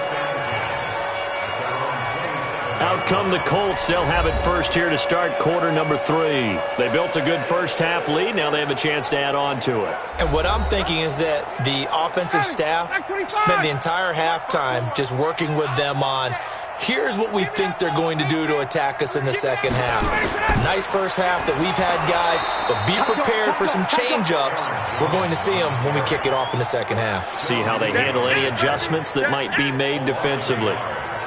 Out come the Colts. They'll have it first here to start quarter number 3. They built a good first half lead. Now they have a chance to add on to it. And what I'm thinking is that the offensive staff spent the entire halftime just working with them on, here's what we think they're going to do to attack us in the second half. Nice first half that we've had, guys, but be prepared for some change-ups. We're going to see them when we kick it off in the second half. See how they handle any adjustments that might be made defensively.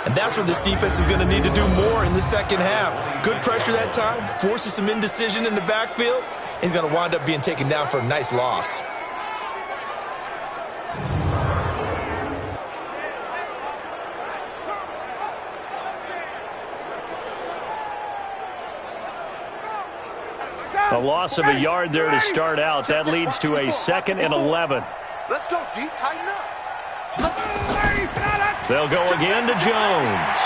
And that's where this defense is going to need to do more in the second half. Good pressure that time, forces some indecision in the backfield. He's going to wind up being taken down for a nice loss. A loss of a yard there to start out. That leads to a 2nd and 11. Let's go, D. Tighten up. They'll go again to Jones.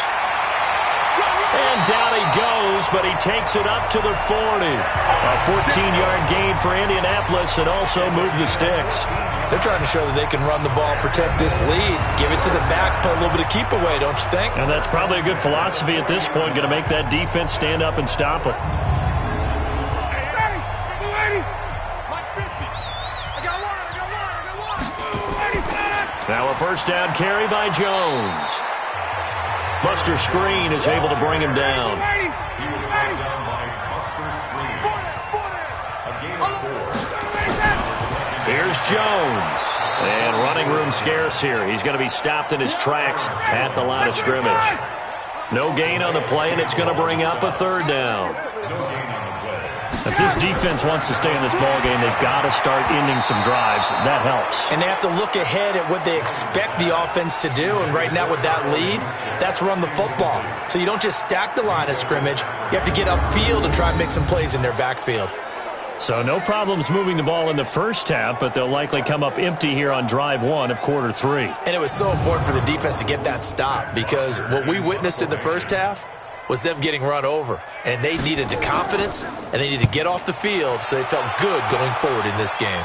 And down he goes, but he takes it up to the 40. A 14-yard gain for Indianapolis and also move the sticks. They're trying to show that they can run the ball, protect this lead, give it to the backs, play a little bit of keep away, don't you think? And that's probably a good philosophy at this point, going to make that defense stand up and stop it. Now a first down carry by Jones. Buster Screen is able to bring him down. Here's Jones. And running room scarce here. He's going to be stopped in his tracks at the line of scrimmage. No gain on the play, and it's going to bring up a 3rd down. If this defense wants to stay in this ballgame, they've got to start ending some drives. That helps. And they have to look ahead at what they expect the offense to do. And right now with that lead, that's run the football. So you don't just stack the line of scrimmage. You have to get upfield and try and make some plays in their backfield. So no problems moving the ball in the first half, but they'll likely come up empty here on drive 1 of quarter 3. And it was so important for the defense to get that stop because what we witnessed in the first half was them getting run over. And they needed the confidence, and they needed to get off the field so they felt good going forward in this game.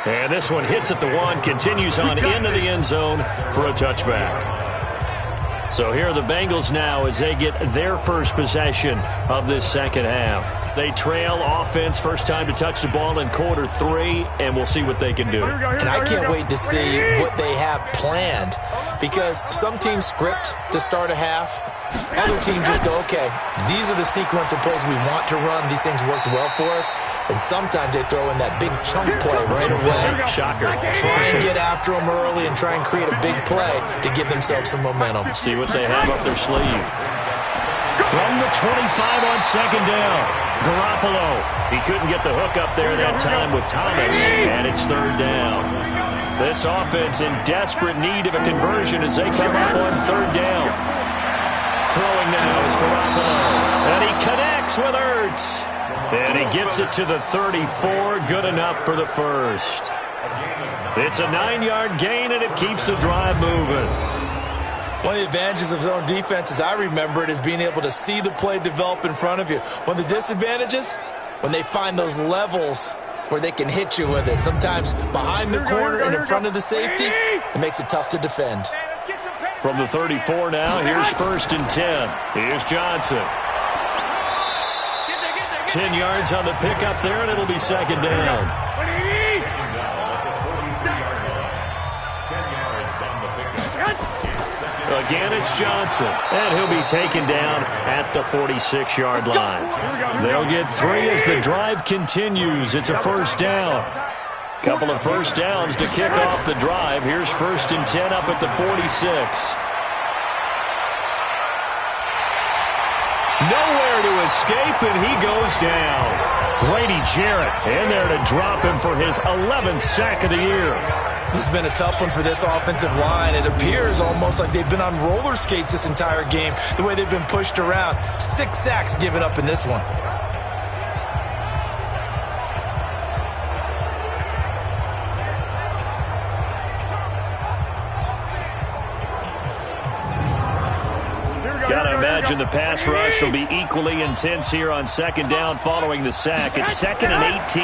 And this one hits at the 1, continues on into the end zone for a touchback. So here are the Bengals now as they get their first possession of this second half. They trail offense, first time to touch the ball in quarter 3, and we'll see what they can do. And I can't wait to see what they have planned, because some teams script to start a half. Other teams just go, okay, these are the sequence of plays we want to run. These things worked well for us. And sometimes they throw in that big chunk play right away. Shocker. Try and get after them early and try and create a big play to give themselves some momentum. See what they have up their sleeve. From the 25 on second down, Garoppolo. He couldn't get the hook up there that time with Thomas, and it's third down. This offense in desperate need of a conversion as they come up on third down. Throwing now is Garoppolo, and he connects with Ertz. And he gets it to the 34, good enough for the first. It's a 9-yard gain, and it keeps the drive moving. One of the advantages of zone defense, as I remember it, is being able to see the play develop in front of you. One of the disadvantages, when they find those levels where they can hit you with it. Sometimes behind the corner and in front of the safety, it makes it tough to defend. From the 34 now, here's first and 10. Here's Johnson. 10 yards on the pickup there, and it'll be second down. Again, it's Johnson, and he'll be taken down at the 46-yard line. They'll get 3 as the drive continues. It's a first down. Couple of first downs to kick off the drive. Here's first and 10 up at the 46. Nowhere to escape, and he goes down. Grady Jarrett in there to drop him for his 11th sack of the year. This has been a tough one for this offensive line. It appears almost like they've been on roller skates this entire game, the way they've been pushed around. 6 sacks given up in this one. Gotta imagine the pass rush will be equally intense here on second down following the sack. It's second and 18.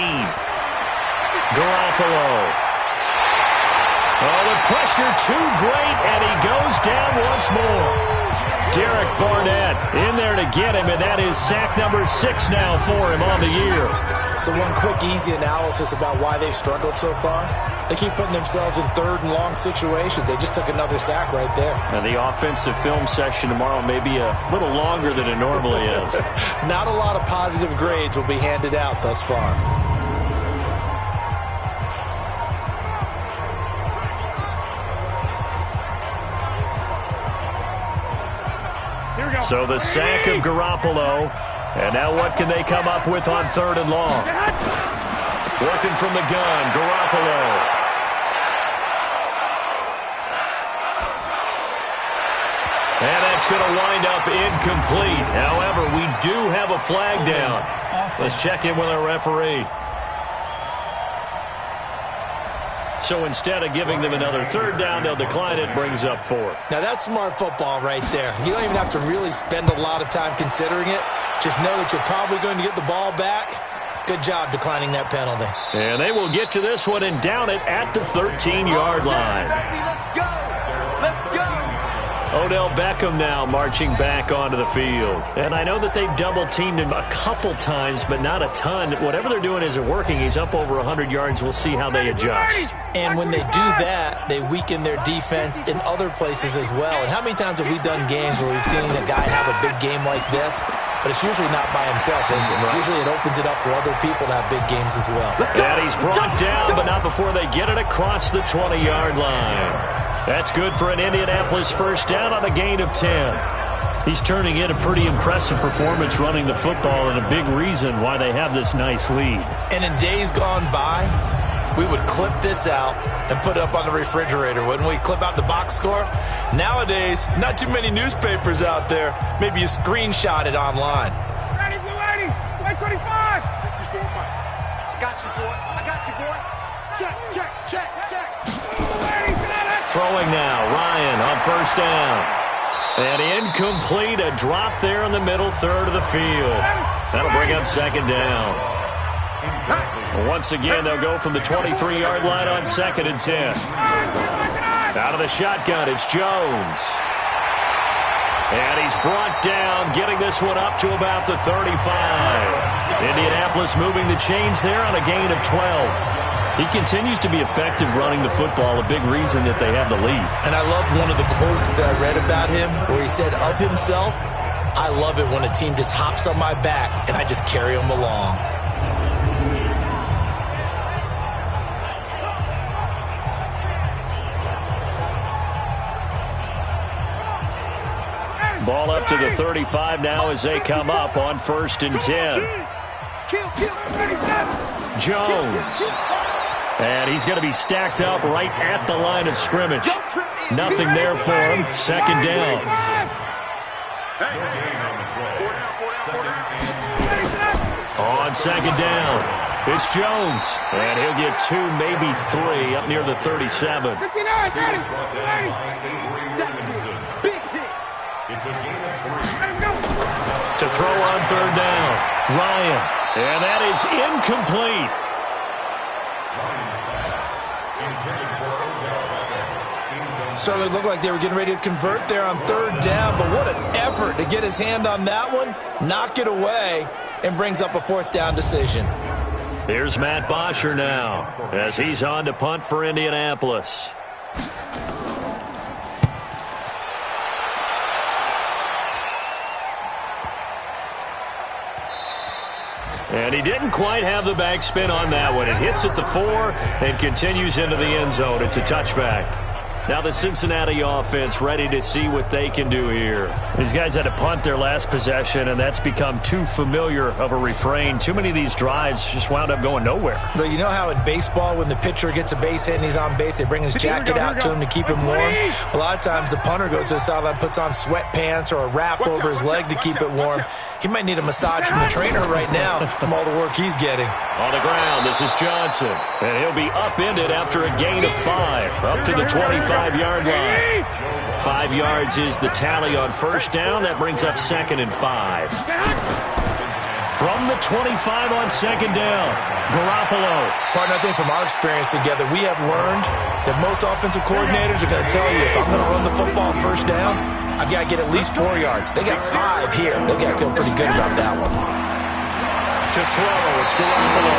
Garoppolo. Oh, the pressure too great, and he goes down once more. Derek Barnett in there to get him, and that is sack number 6 now for him on the year. So one quick, easy analysis about why they've struggled so far. They keep putting themselves in third and long situations. They just took another sack right there. And the offensive film session tomorrow may be a little longer than it normally is. Not a lot of positive grades will be handed out thus far. So the sack of Garoppolo. And now what can they come up with on third and long? Working from the gun, Garoppolo. And that's going to wind up incomplete. However, we do have a flag down. Let's check in with our referee. So instead of giving them another third down, they'll decline it, brings up 4. Now that's smart football right there. You don't even have to really spend a lot of time considering it. Just know that you're probably going to get the ball back. Good job declining that penalty. And they will get to this one and down it at the 13-yard line. Let's go! Let's go! Odell Beckham now marching back onto the field. And I know that they've double-teamed him a couple times, but not a ton. Whatever they're doing isn't working. He's up over 100 yards. We'll see how they adjust. And when they do that, they weaken their defense in other places as well. And how many times have we done games where we've seen a guy have a big game like this? But it's usually not by himself, is it? Right. Usually it opens it up for other people to have big games as well. And he's brought down, but not before they get it across the 20-yard line. That's good for an Indianapolis first down on a gain of 10. He's turning in a pretty impressive performance running the football, and a big reason why they have this nice lead. And in days gone by, we would clip this out and put it up on the refrigerator, wouldn't we? Clip out the box score. Nowadays, not too many newspapers out there. Maybe you screenshot it online. Ready, blue 80, white 25. I got you, boy. I got you, boy. Check, check, check, check. Throwing now, Ryan on first down. And incomplete, a drop there in the middle third of the field. That'll bring up second down. Once again, they'll go from the 23-yard line on second and 10. Out of the shotgun, it's Jones. And he's brought down, getting this one up to about the 35. Indianapolis moving the chains there on a gain of 12. He continues to be effective running the football, a big reason that they have the lead. And I love one of the quotes that I read about him where he said of himself, "I love it when a team just hops on my back and I just carry them along." Ball up to the 35 now as they come up on 1st and 10. Jones. And he's going to be stacked up right at the line of scrimmage. Nothing there for him. 2nd down. On 2nd down, it's Jones. And he'll get 2, maybe 3 up near the 37. To throw on 3rd down, Ryan. And that is incomplete. Certainly looked like they were getting ready to convert there on 3rd down, but what an effort to get his hand on that one, knock it away, and brings up a 4th down decision. Here's Matt Bosher now as he's on to punt for Indianapolis. And he didn't quite have the backspin on that one. It hits at the 4 and continues into the end zone. It's a touchback. Now the Cincinnati offense ready to see what they can do here. These guys had to punt their last possession, and that's become too familiar of a refrain. Too many of these drives just wound up going nowhere. But you know how in baseball, when the pitcher gets a base hit and he's on base, they bring his jacket out to him to keep him warm? A lot of times the punter goes to the sideline, puts on sweatpants or a wrap over his leg to keep it warm. He might need a massage from the trainer right now from all the work he's getting. On the ground, this is Johnson. And he'll be upended after a gain of 5, up to the 25-yard line. 5 yards is the tally on 1st down. That brings up 2nd and 5. From the 25 on 2nd down, Garoppolo. Partner, I think from our experience together, we have learned that most offensive coordinators are going to tell you, if I'm going to run the football on 1st down, I've got to get at least 4 yards. They got 5 here. They've got to feel pretty good about that one. To throw, it's Garoppolo.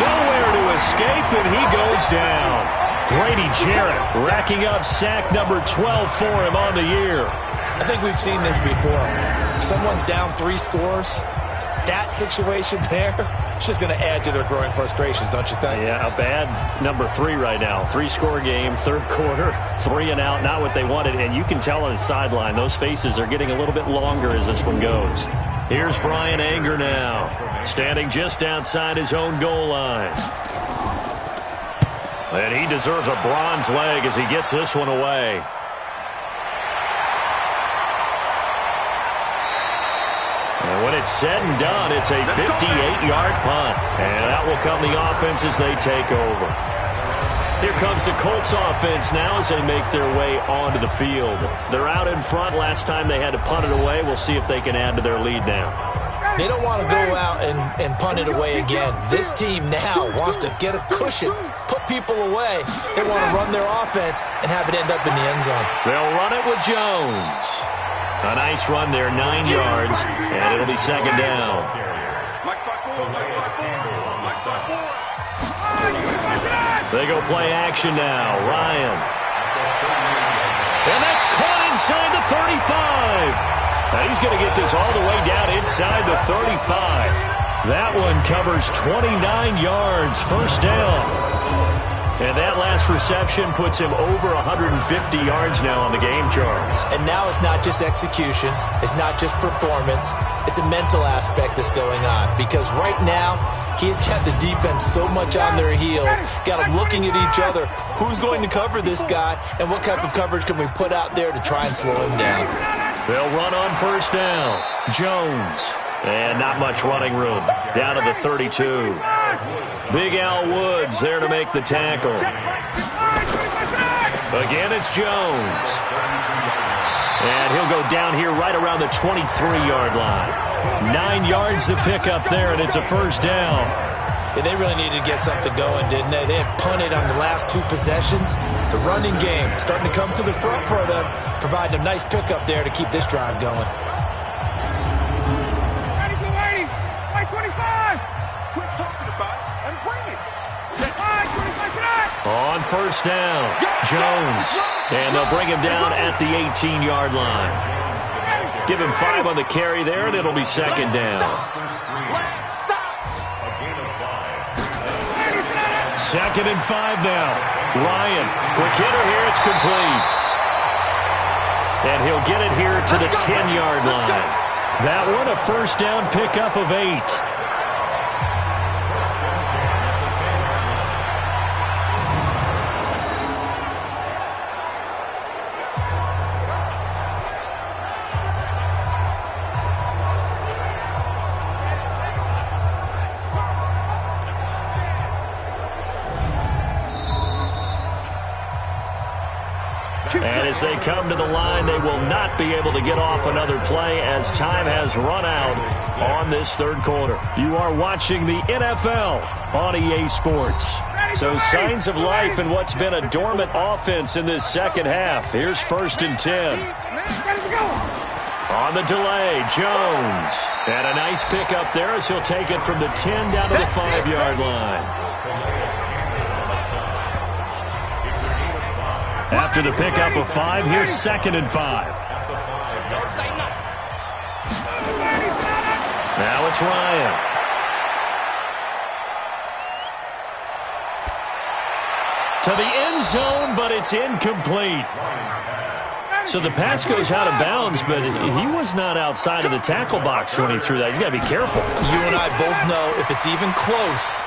Nowhere to escape, and he goes down. Grady Jarrett racking up sack number 12 for him on the year. I think we've seen this before. Someone's down 3 scores. That situation there, it's just going to add to their growing frustrations, don't you think? Yeah, a bad number 3 right now. 3-score game, 3rd quarter, 3 and out, not what they wanted. And you can tell on the sideline, those faces are getting a little bit longer as this one goes. Here's Brian Anger now, standing just outside his own goal line. And he deserves a bronze leg as he gets this one away. And when it's said and done, it's a 58-yard punt. And that will come the offense as they take over. Here comes the Colts offense now as they make their way onto the field. They're out in front. Last time they had to punt it away. We'll see if they can add to their lead now. They don't want to go out and punt it away again. This team now wants to get a cushion, put people away. They want to run their offense and have it end up in the end zone. They'll run it with Jones. A nice run there, 9 yards, and it'll be 2nd down. They go play action now. Ryan. And that's caught inside the 35. Now he's going to get this all the way down inside the 35. That one covers 29 yards, 1st down. And that last reception puts him over 150 yards now on the game charts. And now it's not just execution. It's not just performance. It's a mental aspect that's going on. Because right now, he's got the defense so much on their heels, got them looking at each other. Who's going to cover this guy, and what type of coverage can we put out there to try and slow him down? They'll run on 1st down. Jones. And not much running room. Down to the 32. Big Al Woods there to make the tackle. Again, it's Jones. And he'll go down here right around the 23-yard line. 9 yards to pick up there, and it's a 1st down. Yeah, they really needed to get something going, didn't they? They had punted on the last 2 possessions. The running game starting to come to the front for them, providing a nice pickup there to keep this drive going. Ready, go 80. White 25. Quit talking about it and bring it. 25 tonight. On first down, Jones. And they'll bring him down at the 18-yard line. Give him 5 on the carry there, and it'll be second down. Second and 5 now. Ryan, quick hitter here, it's complete. And he'll get it here to the 10-yard line. That one a first down pickup of 8. And as they come to the line, they will not be able to get off another play as time has run out on this third quarter. You are watching the NFL on EA Sports. So signs of life in what's been a dormant offense in this second half. Here's first and 10. On the delay, Jones. And a nice pickup there as he'll take it from the 10 down to the 5-yard line. After the pickup of 5, here's second and 5. Now it's Ryan. To the end zone, but it's incomplete. So the pass goes out of bounds, but he was not outside of the tackle box when he threw that. He's got to be careful. You and I both know if it's even close,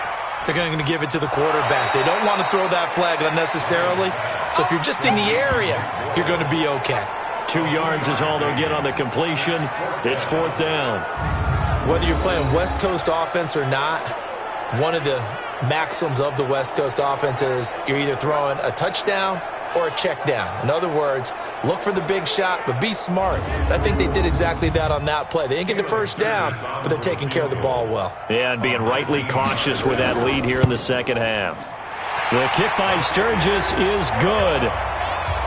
they're going to give it to the quarterback. They don't want to throw that flag unnecessarily. So if you're just in the area, you're going to be okay. 2 yards is all they'll get on the completion. It's fourth down. Whether you're playing West Coast offense or not, one of the maxims of the West Coast offense is you're either throwing a touchdown or a check down. In other words, look for the big shot, but be smart. And I think they did exactly that on that play. They didn't get the first down, but they're taking care of the ball well. Yeah, and being rightly cautious with that lead here in the second half. The kick by Sturgis is good,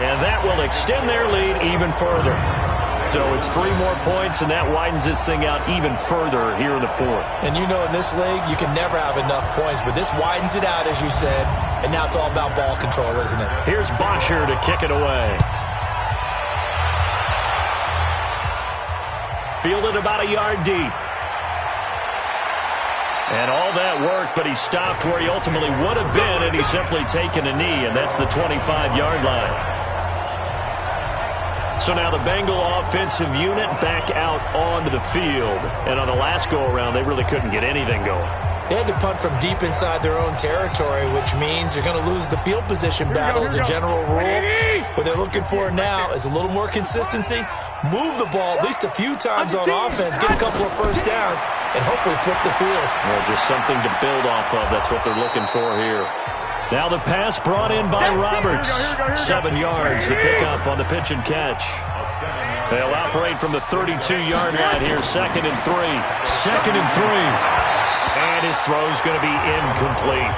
and that will extend their lead even further. So it's 3 more points, and that widens this thing out even further here in the fourth. And you know in this league, you can never have enough points, but this widens it out, as you said, and now it's all about ball control, isn't it? Here's Bosher to kick it away. Fielded about a yard deep. And all that work, but he stopped where he ultimately would have been, and he's simply taken a knee, and that's the 25-yard line. So now the Bengal offensive unit back out onto the field. And on the last go-around, they really couldn't get anything going. They had to punt from deep inside their own territory, which means you're going to lose the field position battle as a general rule. What they're looking for now is a little more consistency, move the ball at least a few times on offense, get a couple of first downs, and hopefully flip the field. Well, just something to build off of. That's what they're looking for here. Now the pass brought in by Roberts. 7 yards, the pickup on the pitch and catch. They'll operate from the 32-yard line here, second and 3. Second and 3. And his throw's going to be incomplete.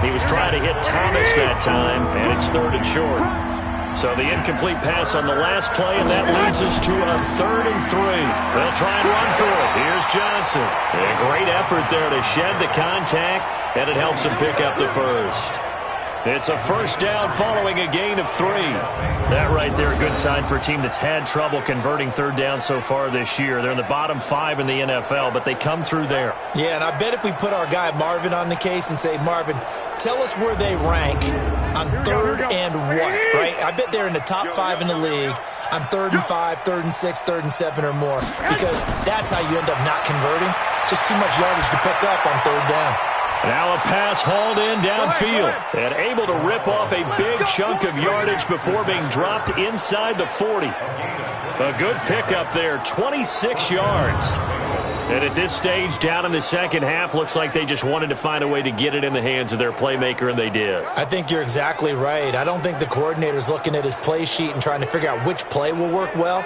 He was trying to hit Thomas that time, and it's third and short. So the incomplete pass on the last play, and that leads us to a 3rd and 3. They'll try and run for it. Here's Johnson. A great effort there to shed the contact, and it helps him pick up the first. It's a first down following a gain of 3. That right there, a good sign for a team that's had trouble converting third down so far this year. They're in the bottom 5 in the NFL, but they come through there. Yeah, and I bet if we put our guy Marvin on the case and say, Marvin, tell us where they rank on 3rd and what, right? I bet they're in the top 5 in the league on 3rd and 5, 3rd and 6, 3rd and 7 or more, because that's how you end up not converting. Just too much yardage to pick up on 3rd down. Now a pass hauled in downfield and able to rip off a big chunk of yardage before being dropped inside the 40. A good pickup there, 26 yards. And at this stage, down in the second half, looks like they just wanted to find a way to get it in the hands of their playmaker, and they did. I think you're exactly right. I don't think the coordinator's looking at his play sheet and trying to figure out which play will work well.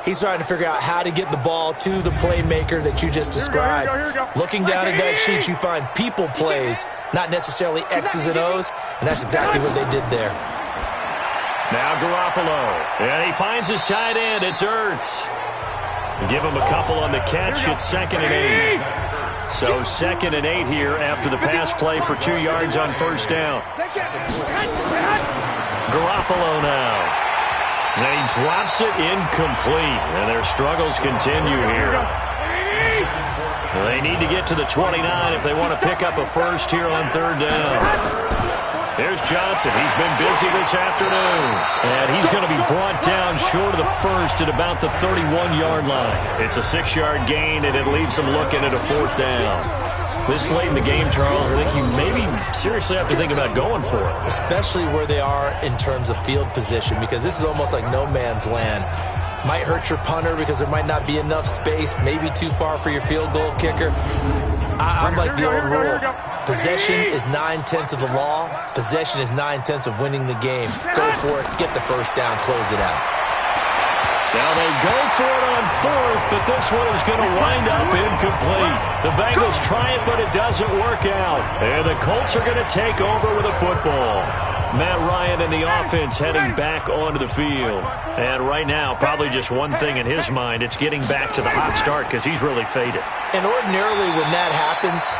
He's trying to figure out how to get the ball to the playmaker that you just described. Here we go. Looking down at that sheet, you find people plays, not necessarily X's and O's, and that's exactly what they did there. Now Garoppolo, and he finds his tight end. It's Ertz. Give him a couple on the catch. It's 2nd and 8. So 2nd and 8 here after the pass play for 2 yards on first down. Garoppolo now. And he drops it incomplete, and their struggles continue here. They need to get to the 29 if they want to pick up a first here on 3rd down. Here's Johnson. He's been busy this afternoon. And he's going to be brought down short of the first at about the 31-yard line. It's a 6-yard gain, and it leaves them looking at a 4th down. This late in the game, Charles, I think you maybe seriously have to think about going for it. Especially where they are in terms of field position, because this is almost like no man's land. Might hurt your punter because there might not be enough space, maybe too far for your field goal kicker. I'm like the old rule. Possession is 9/10 of the law. Possession is 9/10 of winning the game. Go for it, get the first down, close it out. Now they go for it on 4th, but this one is going to wind up incomplete. The Bengals try it, but it doesn't work out. And the Colts are going to take over with a football. Matt Ryan and the offense heading back onto the field. And right now, probably just one thing in his mind, it's getting back to the hot start because he's really faded. And ordinarily when that happens,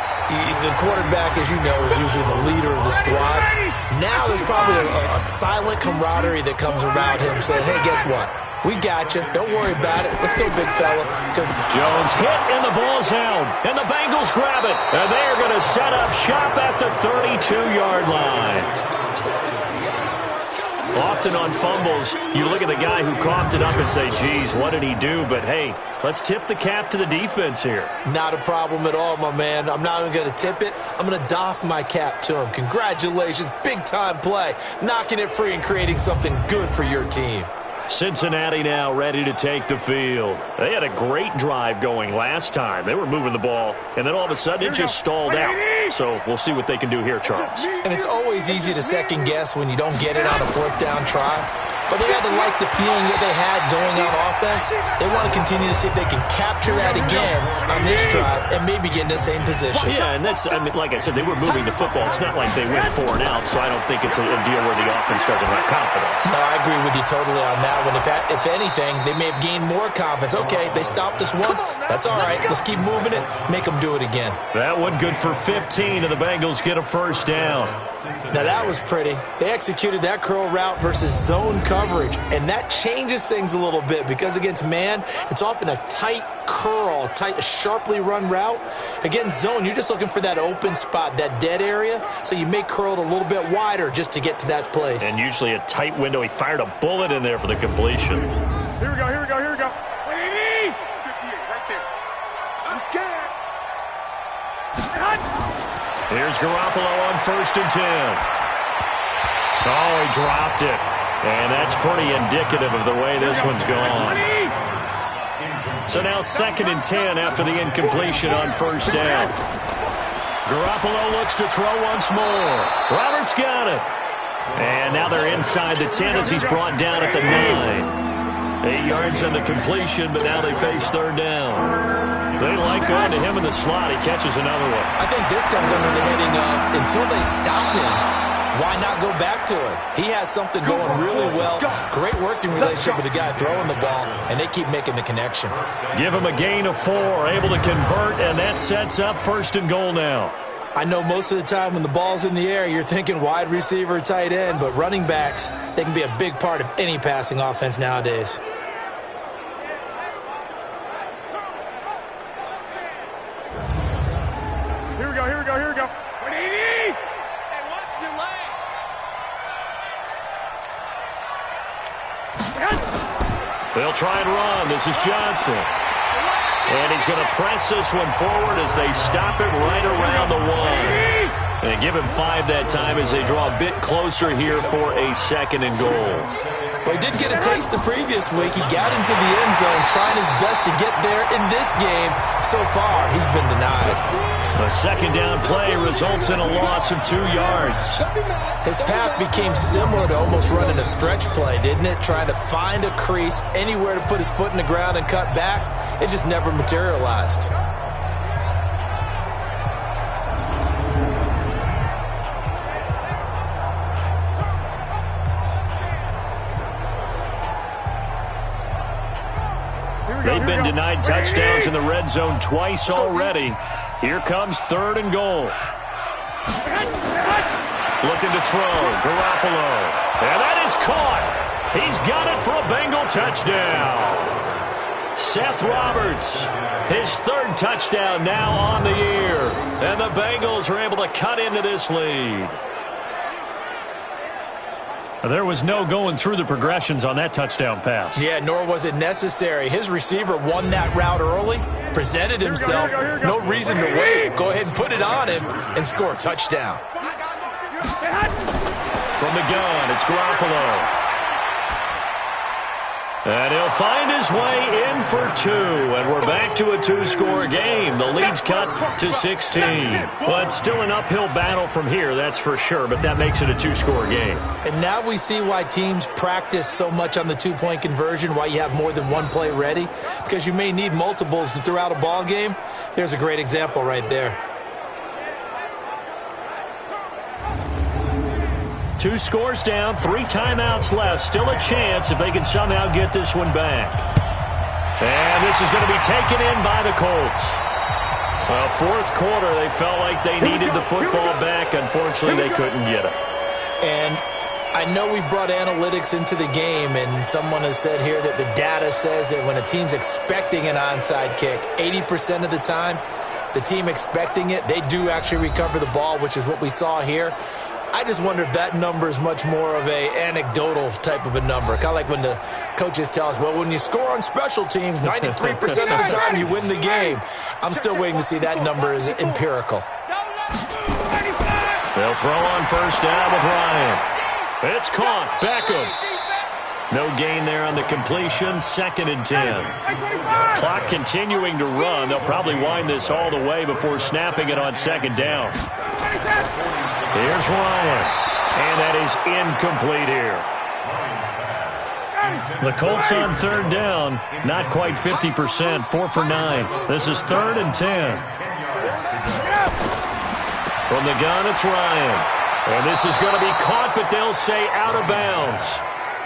the quarterback, as you know, is usually the leader of the squad. Now there's probably a silent camaraderie that comes around him saying, hey, guess what? We got you. Don't worry about it. Let's go, big fella. Because Jones hit, and the ball's out. And the Bengals grab it. And they're going to set up shop at the 32-yard line. Often on fumbles, you look at the guy who coughed it up and say, geez, what did he do? But, hey, let's tip the cap to the defense here. Not a problem at all, my man. I'm not even going to tip it. I'm going to doff my cap to him. Congratulations. Big-time play. Knocking it free and creating something good for your team. Cincinnati now ready to take the field. They had a great drive going last time. They were moving the ball, and then all of a sudden it just stalled out. So we'll see what they can do here, Charles. And it's always easy to second guess when you don't get it on a 4th down try. But they had to like the feeling that they had going on offense. They want to continue to see if they can capture that again on this drive and maybe get in the same position. Yeah, and that's, I mean, like I said, they were moving the football. It's not like they went 4 and out, so I don't think it's a deal where the offense doesn't have confidence. No, I agree with you totally on that one. If anything, they may have gained more confidence. Okay, they stopped us once. That's all right. Let's keep moving it. Make them do it again. That one good for 15, and the Bengals get a first down. Now, that was pretty. They executed that curl route versus zone coverage, and that changes things a little bit because against man, it's often a tight curl, tight, sharply run route. Against zone, you're just looking for that open spot, that dead area, so you may curl it a little bit wider just to get to that place. And usually a tight window. He fired a bullet in there for the completion. Here we go. Wait, right there. I'm scared. Here's Garoppolo on 1st and 10. Oh, he dropped it. And that's pretty indicative of the way this one's gone. So now 2nd and 10 after the incompletion on 1st down. Garoppolo looks to throw once more. Roberts got it. And now they're inside the 10 as he's brought down at the 9. 8 yards on the completion, but now they face 3rd down. They like going to him in the slot. He catches another one. I think this comes under the heading of until they stop him, why not go back to it? He has something going really well. Great working relationship with the guy throwing the ball, and they keep making the connection. Give him a gain of 4, able to convert, and that sets up 1st and goal now. I know most of the time when the ball's in the air, you're thinking wide receiver, tight end, but running backs, they can be a big part of any passing offense nowadays. Here we go. 180. Hey, watch your leg. They'll try and run. This is Johnson. And he's going to press this one forward as they stop it right around the 1. And give him 5 that time as they draw a bit closer here for a 2nd and goal. Well, he did get a taste the previous week. He got into the end zone trying his best to get there in this game. So far, he's been denied. A second down play results in a loss of 2 yards. His path became similar to almost running a stretch play, didn't it? Trying to find a crease, anywhere to put his foot in the ground and cut back. It just never materialized. They've been denied touchdowns in the red zone twice already. Here comes 3rd and goal. Looking to throw, Garoppolo. And that is caught. He's got it for a Bengal touchdown. Seth Roberts, his 3rd touchdown now on the year. And the Bengals are able to cut into this lead. There was no going through the progressions on that touchdown pass. Yeah, nor was it necessary. His receiver won that route early, presented himself, no reason to wait. Go ahead and put it on him and score a touchdown. From the gun, it's Garoppolo. And he'll find his way in for 2, and we're back to a 2-score game. The lead's cut to 16. Well, it's still an uphill battle from here, that's for sure, but that makes it a 2-score game. And now we see why teams practice so much on the 2-point conversion, why you have more than one play ready, because you may need multiples to throw out a ball game. There's a great example right there. 2 scores down, 3 timeouts left. Still a chance if they can somehow get this one back. And this is going to be taken in by the Colts. Well, 4th quarter, they felt like they needed the football back. Unfortunately, they couldn't get it. And I know we brought analytics into the game, and someone has said here that the data says that when a team's expecting an onside kick, 80% of the time, the team expecting it, they do actually recover the ball, which is what we saw here. I just wonder if that number is much more of a anecdotal type of a number. Kind of like when the coaches tell us, well, when you score on special teams, 93% of the time you win the game. I'm still waiting to see that number is empirical. They'll throw on 1st down with Ryan. It's caught. Beckham. No gain there on the completion. 2nd and 10. Clock continuing to run. They'll probably wind this all the way before snapping it on 2nd down. Here's Ryan, and that is incomplete here. The Colts on 3rd down, not quite 50%, 4 for 9. This is 3rd and 10. From the gun, it's Ryan. And this is going to be caught, but they'll say out of bounds.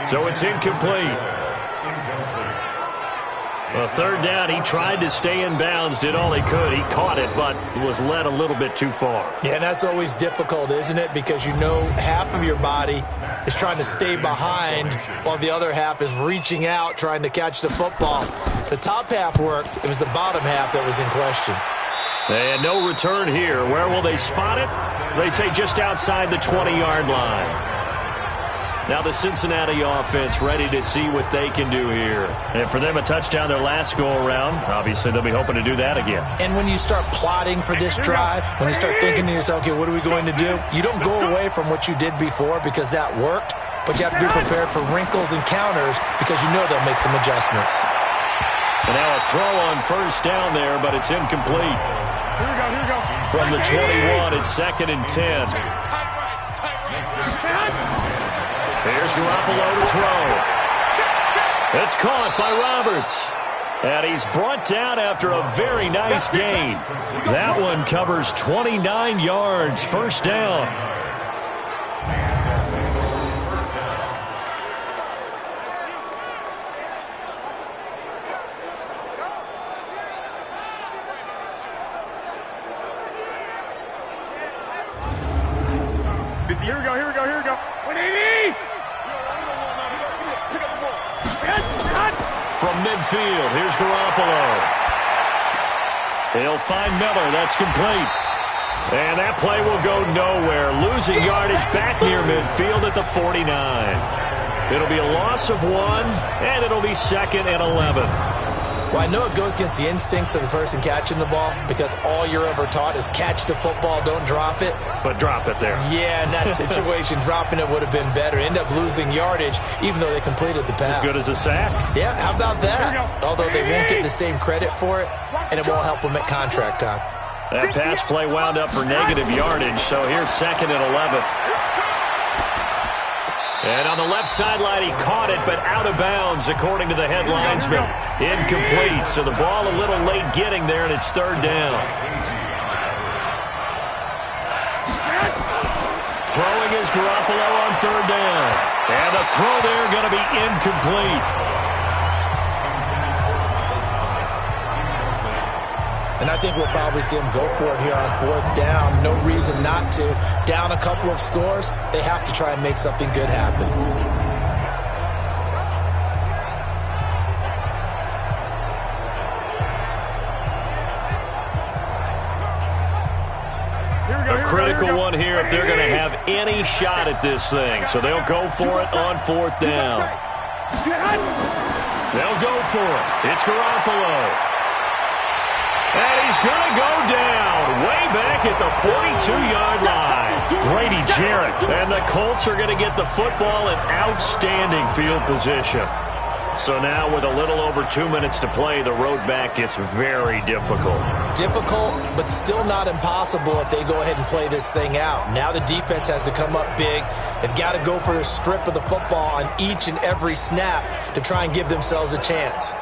So it's incomplete. Well, 3rd down, he tried to stay in bounds, did all he could. He caught it, but was led a little bit too far. Yeah, and that's always difficult, isn't it? Because you know half of your body is trying to stay behind while the other half is reaching out, trying to catch the football. The top half worked. It was the bottom half that was in question. And no return here. Where will they spot it? They say just outside the 20-yard line. Now the Cincinnati offense ready to see what they can do here. And for them, a touchdown their last go-around. Obviously, they'll be hoping to do that again. And when you start plotting for this drive, when you start thinking to yourself, okay, what are we going to do? You don't go away from what you did before because that worked, but you have to be prepared for wrinkles and counters because you know they'll make some adjustments. And now a throw on 1st down there, but it's incomplete. Here we go. From the 21, it's 2nd and 10. Here's Garoppolo to throw. It's caught by Roberts. And he's brought down after a very nice gain. That one covers 29 yards, 1st down. Here we go. 180! From midfield, here's Garoppolo. He'll find Miller. That's complete. And that play will go nowhere. Losing yardage back near midfield at the 49. It'll be a loss of 1, and it'll be 2nd and 11. Well, I know it goes against the instincts of the person catching the ball because all you're ever taught is catch the football, don't drop it. But drop it there. Yeah, in that situation, dropping it would have been better. End up losing yardage, even though they completed the pass. As good as a sack. Yeah, how about that? Although they won't get the same credit for it, and it won't help them at contract time. That pass play wound up for negative yardage, so here's 2nd and 11. And on the left sideline, he caught it, but out of bounds, according to the head linesman. Incomplete, so the ball a little late getting there, and it's 3rd down. Throwing is Garoppolo on 3rd down. And the throw there going to be incomplete. And I think we'll probably see them go for it here on 4th down. No reason not to. Down a couple of scores, they have to try and make something good happen. A critical one here if they're going to have any shot at this thing. So they'll go for it on 4th down. They'll go for it. It's Garoppolo. And he's going to go down way back at the 42-yard line. Grady Jarrett. And the Colts are going to get the football in outstanding field position. So now with a little over 2 minutes to play, the road back gets very difficult. Difficult, but still not impossible if they go ahead and play this thing out. Now the defense has to come up big. They've got to go for a strip of the football on each and every snap to try and give themselves a chance.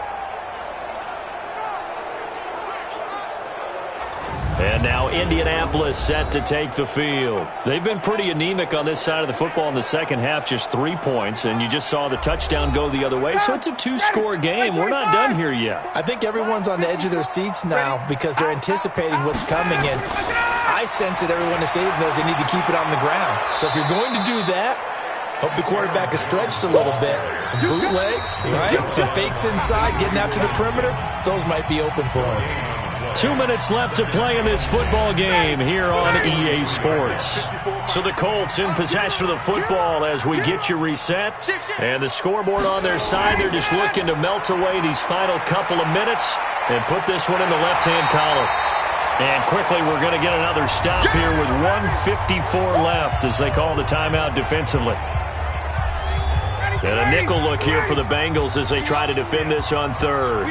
And now Indianapolis set to take the field. They've been pretty anemic on this side of the football in the second half, just 3 points, and you just saw the touchdown go the other way, so it's a 2-score game. We're not done here yet. I think everyone's on the edge of their seats now because they're anticipating what's coming, and I sense that everyone in the stadium knows they need to keep it on the ground. So if you're going to do that, hope the quarterback is stretched a little bit. Some bootlegs, right? Some fakes inside, getting out to the perimeter. Those might be open for him. 2 minutes left to play in this football game here on EA Sports. So the Colts in possession of the football as we get you reset. And the scoreboard on their side, they're just looking to melt away these final couple of minutes and put this one in the left-hand column. And quickly, we're going to get another stop here with 1:54 left as they call the timeout defensively. And a nickel look here for the Bengals as they try to defend this on 3rd.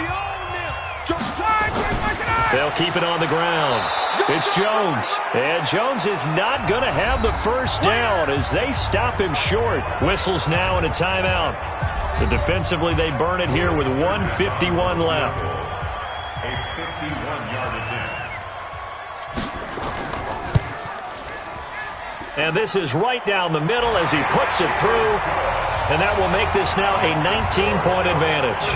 They'll keep it on the ground. It's Jones. And Jones is not going to have the first down as they stop him short. Whistles now and a timeout. So defensively, they burn it here with 1:51 left. A 51-yard attempt. And this is right down the middle as he puts it through. And that will make this now a 19-point advantage.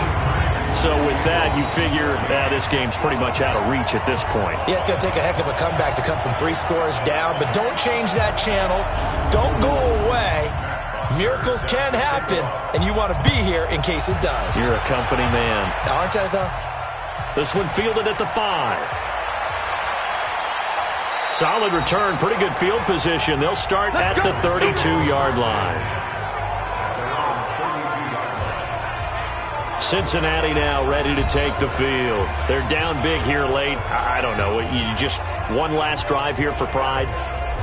So with that, you figure this game's pretty much out of reach at this point. Yeah, it's going to take a heck of a comeback to come from 3 scores down, but don't change that channel. Don't go away. Miracles can happen, and you want to be here in case it does. You're a company man. Aren't I, though? This one fielded at the 5. Solid return, pretty good field position. They'll start at the 32-yard line. Cincinnati now ready to take the field. They're down big here late. I don't know. You just one last drive here for pride.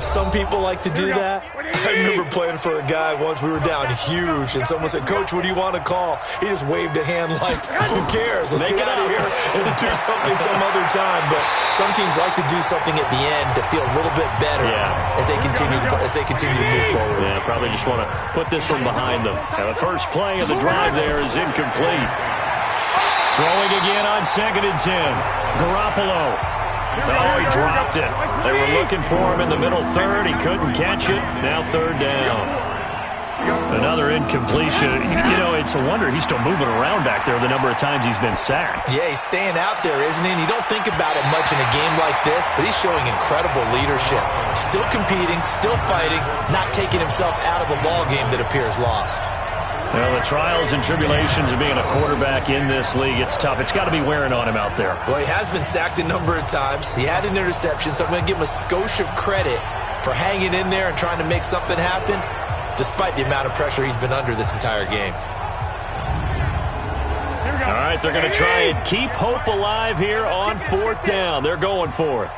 Some people like to do that. I remember playing for a guy once. We were down huge, and someone said, "Coach, what do you want to call?" He just waved a hand like, "Who cares? Let's get out of here and do something some other time." But some teams like to do something at the end to feel a little bit better as they continue to move forward. Yeah, probably just want to put this one behind them. And the first play of the drive there is incomplete. Throwing again on 2nd and 10. Garoppolo. Oh, he dropped it. They were looking for him in the middle 3rd. He couldn't catch it. Now 3rd down. Another incompletion. You know, it's a wonder he's still moving around back there the number of times he's been sacked. Yeah, he's staying out there, isn't he? And you don't think about it much in a game like this, but he's showing incredible leadership. Still competing, still fighting, not taking himself out of a ball game that appears lost. Well, the trials and tribulations of being a quarterback in this league, it's tough. It's got to be wearing on him out there. Well, he has been sacked a number of times. He had an interception, so I'm going to give him a skosh of credit for hanging in there and trying to make something happen, despite the amount of pressure he's been under this entire game. All right, right, they're going to try and keep hope alive here on 4th down. They're going for it.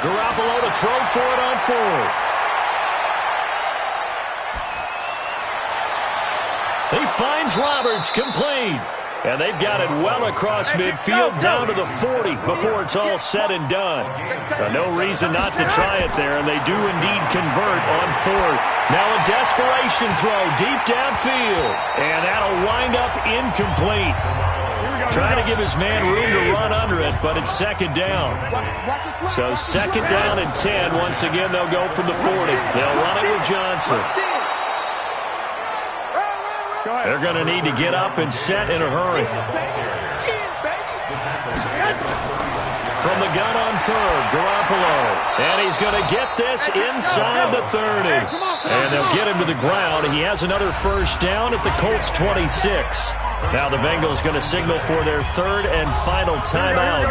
Garoppolo to throw for it on 4th. He finds Roberts, complete. And they've got it well across midfield down to the 40 before it's all said and done. No reason not to try it there, and they do indeed convert on 4th. Now a desperation throw deep downfield, and that'll wind up incomplete. Trying to give his man room to run under it, but it's 2nd down. So 2nd down and 10. Once again, they'll go from the 40. They'll run it with Johnson. They're going to need to get up and set in a hurry. From the gun on 3rd, Garoppolo. And he's going to get this inside the 30. And they'll get him to the ground. He has another 1st down at the Colts 26. Now the Bengals going to signal for their 3rd and final timeout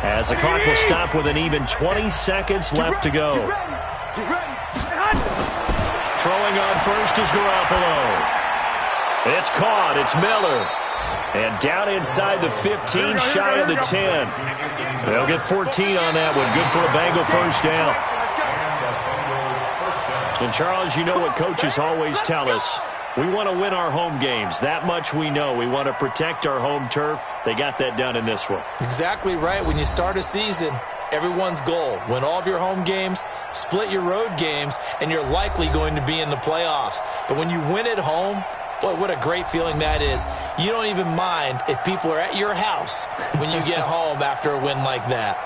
as the clock will stop with an even 20 seconds left to go. Throwing on 1st is Garoppolo. It's caught. It's Miller. And down inside the 15, shy of the 10. They'll get 14 on that one. Good for a Bengal 1st down. And, Charles, you know what coaches always tell us. We want to win our home games. That much we know. We want to protect our home turf. They got that done in this one. Exactly right. When you start a season, everyone's goal, win all of your home games, split your road games, and you're likely going to be in the playoffs. But when you win at home, boy, what a great feeling that is. You don't even mind if people are at your house when you get home after a win like that.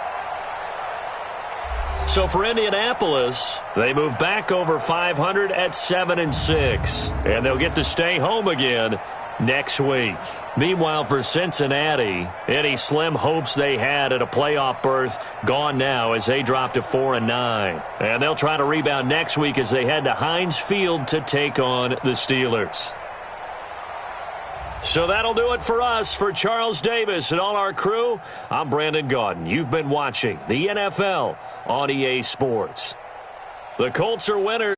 So for Indianapolis, they move back over 500 at 7-6. And they'll get to stay home again next week. Meanwhile, for Cincinnati, any slim hopes they had at a playoff berth gone now as they drop to 4-9. And they'll try to rebound next week as they head to Heinz Field to take on the Steelers. So that'll do it for us. For Charles Davis and all our crew, I'm Brandon Gaudin. You've been watching the NFL on EA Sports. The Colts are winners.